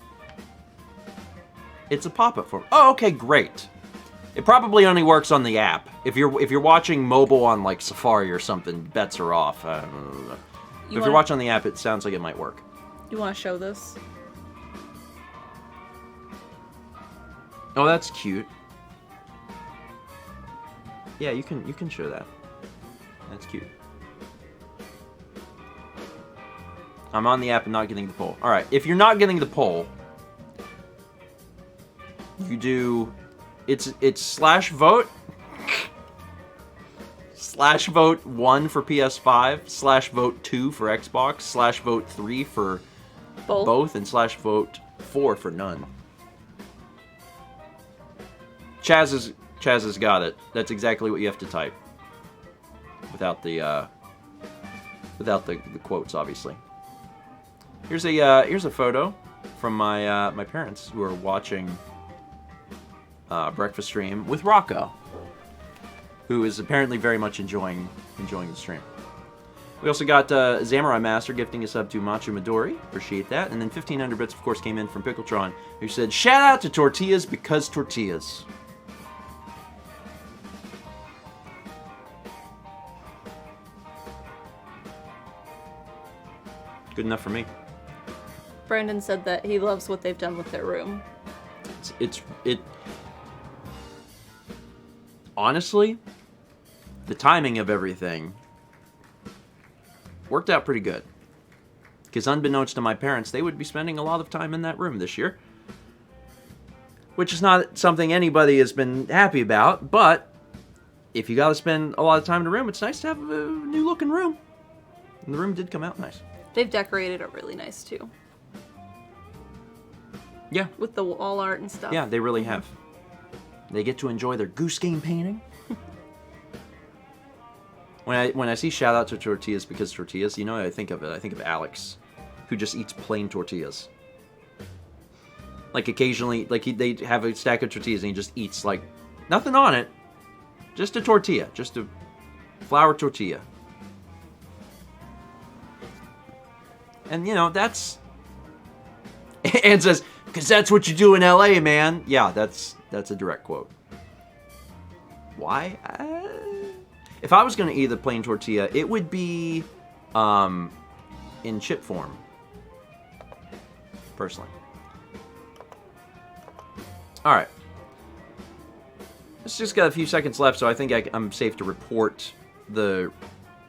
It's a pop-up form. Oh, okay, great. It probably only works on the app. If you're watching mobile on like Safari or something, bets are off. But if you're watching on the app, it sounds like it might work. You want to show this? Oh, that's cute. Yeah, you can show that. That's cute. I'm on the app and not getting the poll. All right, if you're not getting the poll, you do, it's /vote, /vote1 for PS5, /vote2 for Xbox, /vote3 for Both. and / vote 4 for none. Chaz has got it. That's exactly what you have to type. Without the quotes, obviously. Here's a photo from my parents who are watching breakfast stream with Rocco, who is apparently very much enjoying the stream. We also got Samurai Master gifting a sub to Machu Midori. Appreciate that. And then 1,500 bits, of course, came in from Pickletron, who said, "Shout out to tortillas because tortillas." Good enough for me. Brandon said that he loves what they've done with their room. It honestly, the timing of everything worked out pretty good. Because unbeknownst to my parents, they would be spending a lot of time in that room this year. Which is not something anybody has been happy about, but if you gotta spend a lot of time in a room, it's nice to have a new looking room. And the room did come out nice. They've decorated it really nice too. Yeah. With the wall art and stuff. Yeah, they really have. They get to enjoy their goose game painting. When I see shout out to tortillas because tortillas, you know what I think of it? I think of Alex, who just eats plain tortillas. Like occasionally, like they have a stack of tortillas and he just eats like nothing on it, just a tortilla, just a flour tortilla. And you know that's. And says, "Because that's what you do in LA, man." Yeah, that's a direct quote. Why? If I was going to eat a plain tortilla, it would be in chip form. Personally. All right. It's just got a few seconds left, so I think I'm safe to report the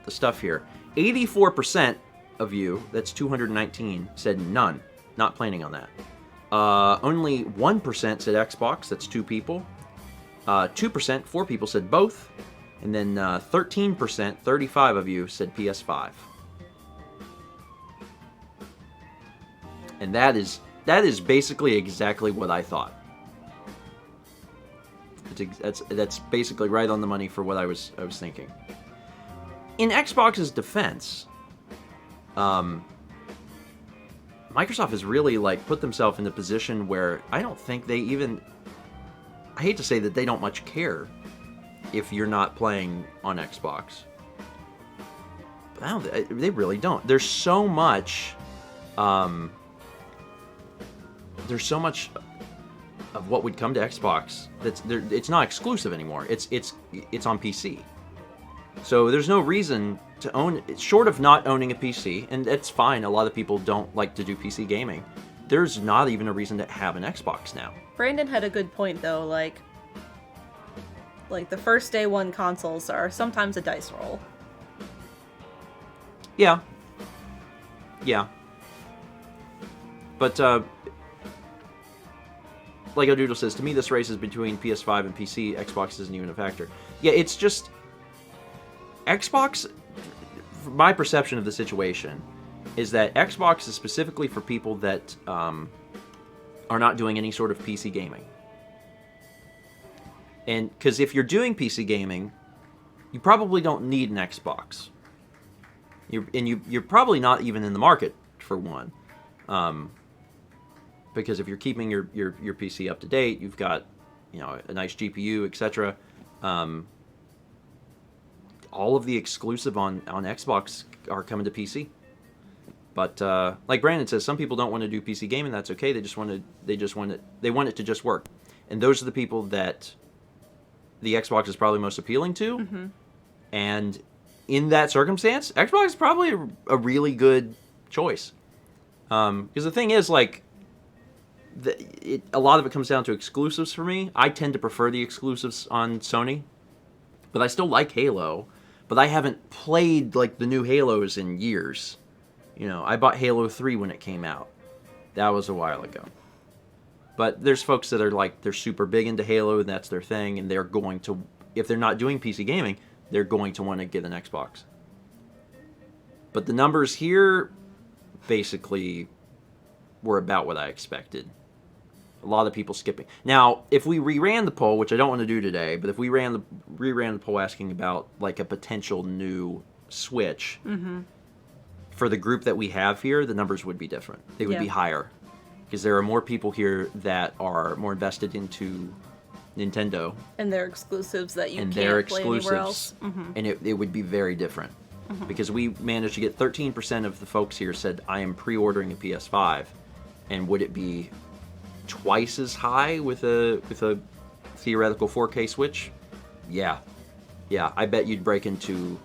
stuff here. 84% of you, that's 219, said none. Not planning on that. Only 1% said Xbox, that's 2 people. 2%, 4 people said both. And then 13%, 35 of you said PS5. And that is basically exactly what I thought. That's basically right on the money for what I was thinking. In Xbox's defense, Microsoft has really like put themselves in a position where I don't think they even. I hate to say that they don't much care if you're not playing on Xbox. But they really don't. There's so much. There's so much of what would come to Xbox that's there. It's not exclusive anymore. It's on PC. So there's no reason to own, short of not owning a PC, and that's fine. A lot of people don't like to do PC gaming. There's not even a reason to have an Xbox now. Brandon had a good point though, like the first day one consoles are sometimes a dice roll. Yeah. Yeah. But Lego Doodle says, to me this race is between PS5 and PC. Xbox isn't even a factor. Yeah, it's just Xbox, my perception of the situation is that Xbox is specifically for people that are not doing any sort of PC gaming. And because if you're doing PC gaming, you probably don't need an Xbox. You're probably not even in the market for one. Because if you're keeping your PC up to date, you've got a nice GPU, etc. All of the exclusive on Xbox are coming to PC. But like Brandon says, some people don't want to do PC gaming. That's okay. They want it to just work. And those are the people that the Xbox is probably most appealing to. Mm-hmm. And in that circumstance, Xbox is probably a really good choice. Because the thing is, like, a lot of it comes down to exclusives for me. I tend to prefer the exclusives on Sony. But I still like Halo. But I haven't played, like, the new Halos in years. I bought Halo 3 when it came out. That was a while ago. But there's folks that are, like, they're super big into Halo, and that's their thing, and they're going to, if they're not doing PC gaming, they're going to want to get an Xbox. But the numbers here basically were about what I expected. A lot of people skipping. Now, if we reran the poll, which I don't want to do today, but if we reran the poll asking about like a potential new Switch, for the group that we have here, the numbers would be different. They would be higher. Because there are more people here that are more invested into Nintendo. And their exclusives that you can't play anywhere else. And it would be very different. Because we managed to get 13% of the folks here said, I am pre-ordering a PS5. And would it be twice as high with a theoretical 4K Switch? Yeah. Yeah, I bet you'd break into...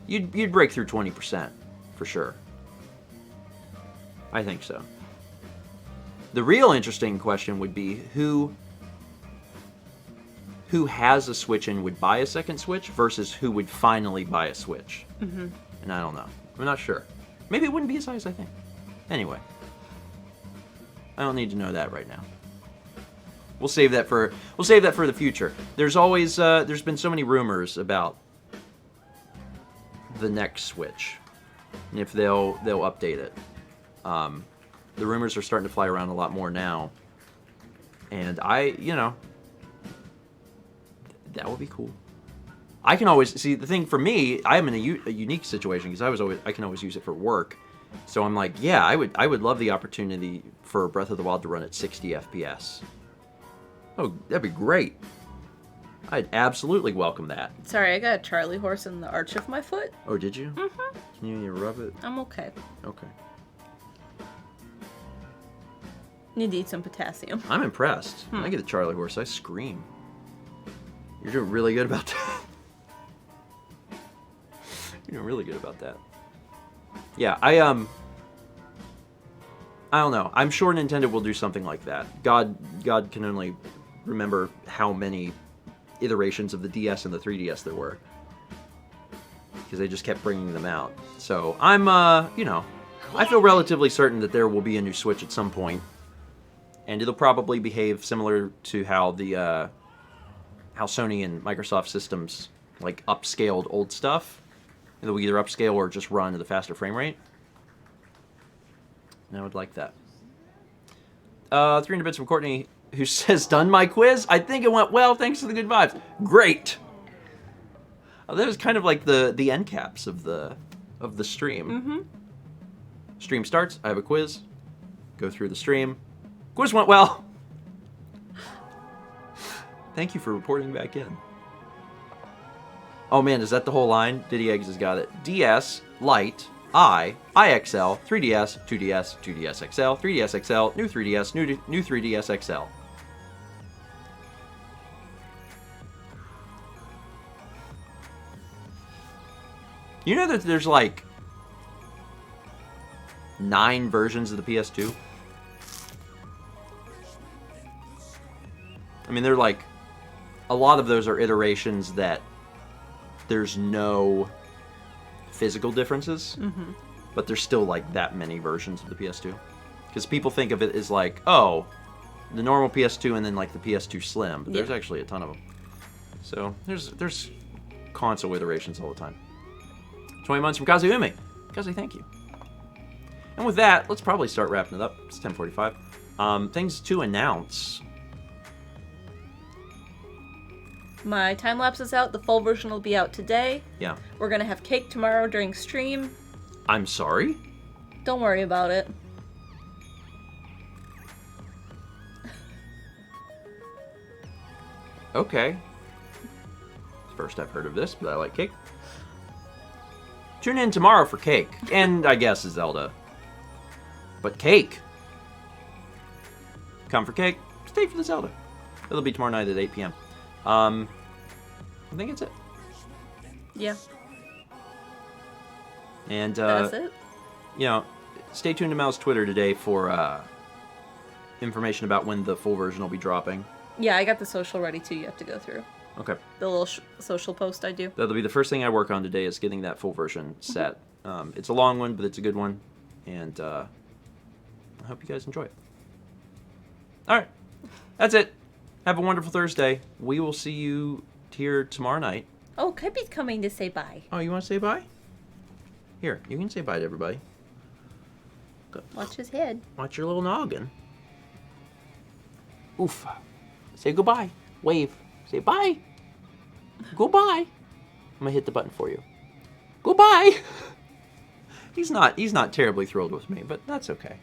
You'd break through 20%, for sure. I think so. The real interesting question would be who has a Switch and would buy a second Switch versus who would finally buy a Switch. And I don't know. I'm not sure. Maybe it wouldn't be as high as I think. Anyway. I don't need to know that right now. We'll save that for the future. There's always there's been so many rumors about the next Switch, and if they'll update it. The rumors are starting to fly around a lot more now, and that would be cool. I can always see the thing for me. I'm in a unique situation because I can always use it for work. So I'm like, yeah, I would love the opportunity for Breath of the Wild to run at 60 FPS. Oh, that'd be great. I'd absolutely welcome that. Sorry, I got a Charlie horse in the arch of my foot. Oh, did you? Can you rub it? I'm okay. Okay. Need to eat some potassium. I'm impressed. When I get a Charlie horse, I scream. You're doing really good about that. You're doing really good about that. Yeah, I don't know. I'm sure Nintendo will do something like that. God can only remember how many iterations of the DS and the 3DS there were, because they just kept bringing them out. So I'm, I feel relatively certain that there will be a new Switch at some point, and it'll probably behave similar to how how Sony and Microsoft systems like upscaled old stuff. It'll either upscale or just run at a faster frame rate. And I would like that. 300 bits from Courtney, who says, done my quiz? I think it went well, thanks to the good vibes. Great! That was kind of like the end caps of the stream. Stream starts, I have a quiz. Go through the stream. Quiz went well! Thank you for reporting back in. Oh man, is that the whole line? Diddy Eggs has got it. DS, Lite, IXL, 3DS, 2DS, 2DS XL, 3DS XL, new 3DS, new 3DS XL. You know that there's like 9 versions of the PS2? I mean, they're like, a lot of those are iterations that there's no physical differences, but there's still like that many versions of the PS2. Because people think of it as like, oh, the normal PS2 and then like the PS2 Slim, but there's actually a ton of them. So there's console iterations all the time. 20 months from Kazuyumi. Kazu, thank you. And with that, let's probably start wrapping it up. It's 10:45. Things to announce. My time lapse is out. The full version will be out today. Yeah. We're gonna have cake tomorrow during stream. I'm sorry? Don't worry about it. Okay. First I've heard of this, but I like cake. Tune in tomorrow for cake. And I guess Zelda. But cake. Come for cake. Stay for the Zelda. It'll be tomorrow night at 8 p.m. I think that's it. Yeah. And, that's it? Stay tuned to Mal's Twitter today for, information about when the full version will be dropping. Yeah, I got the social ready too. You have to go through. Okay. The little social post I do. That'll be the first thing I work on today is getting that full version set. It's a long one, but it's a good one. And, I hope you guys enjoy it. Alright. That's it. Have a wonderful Thursday. We will see you here tomorrow night. Oh, Kippy's coming to say bye. Oh, you want to say bye? Here, you can say bye to everybody. Watch his head. Watch your little noggin. Oof. Say goodbye. Wave. Say bye. Goodbye. I'm gonna hit the button for you. Goodbye. He's not terribly thrilled with me, but that's okay.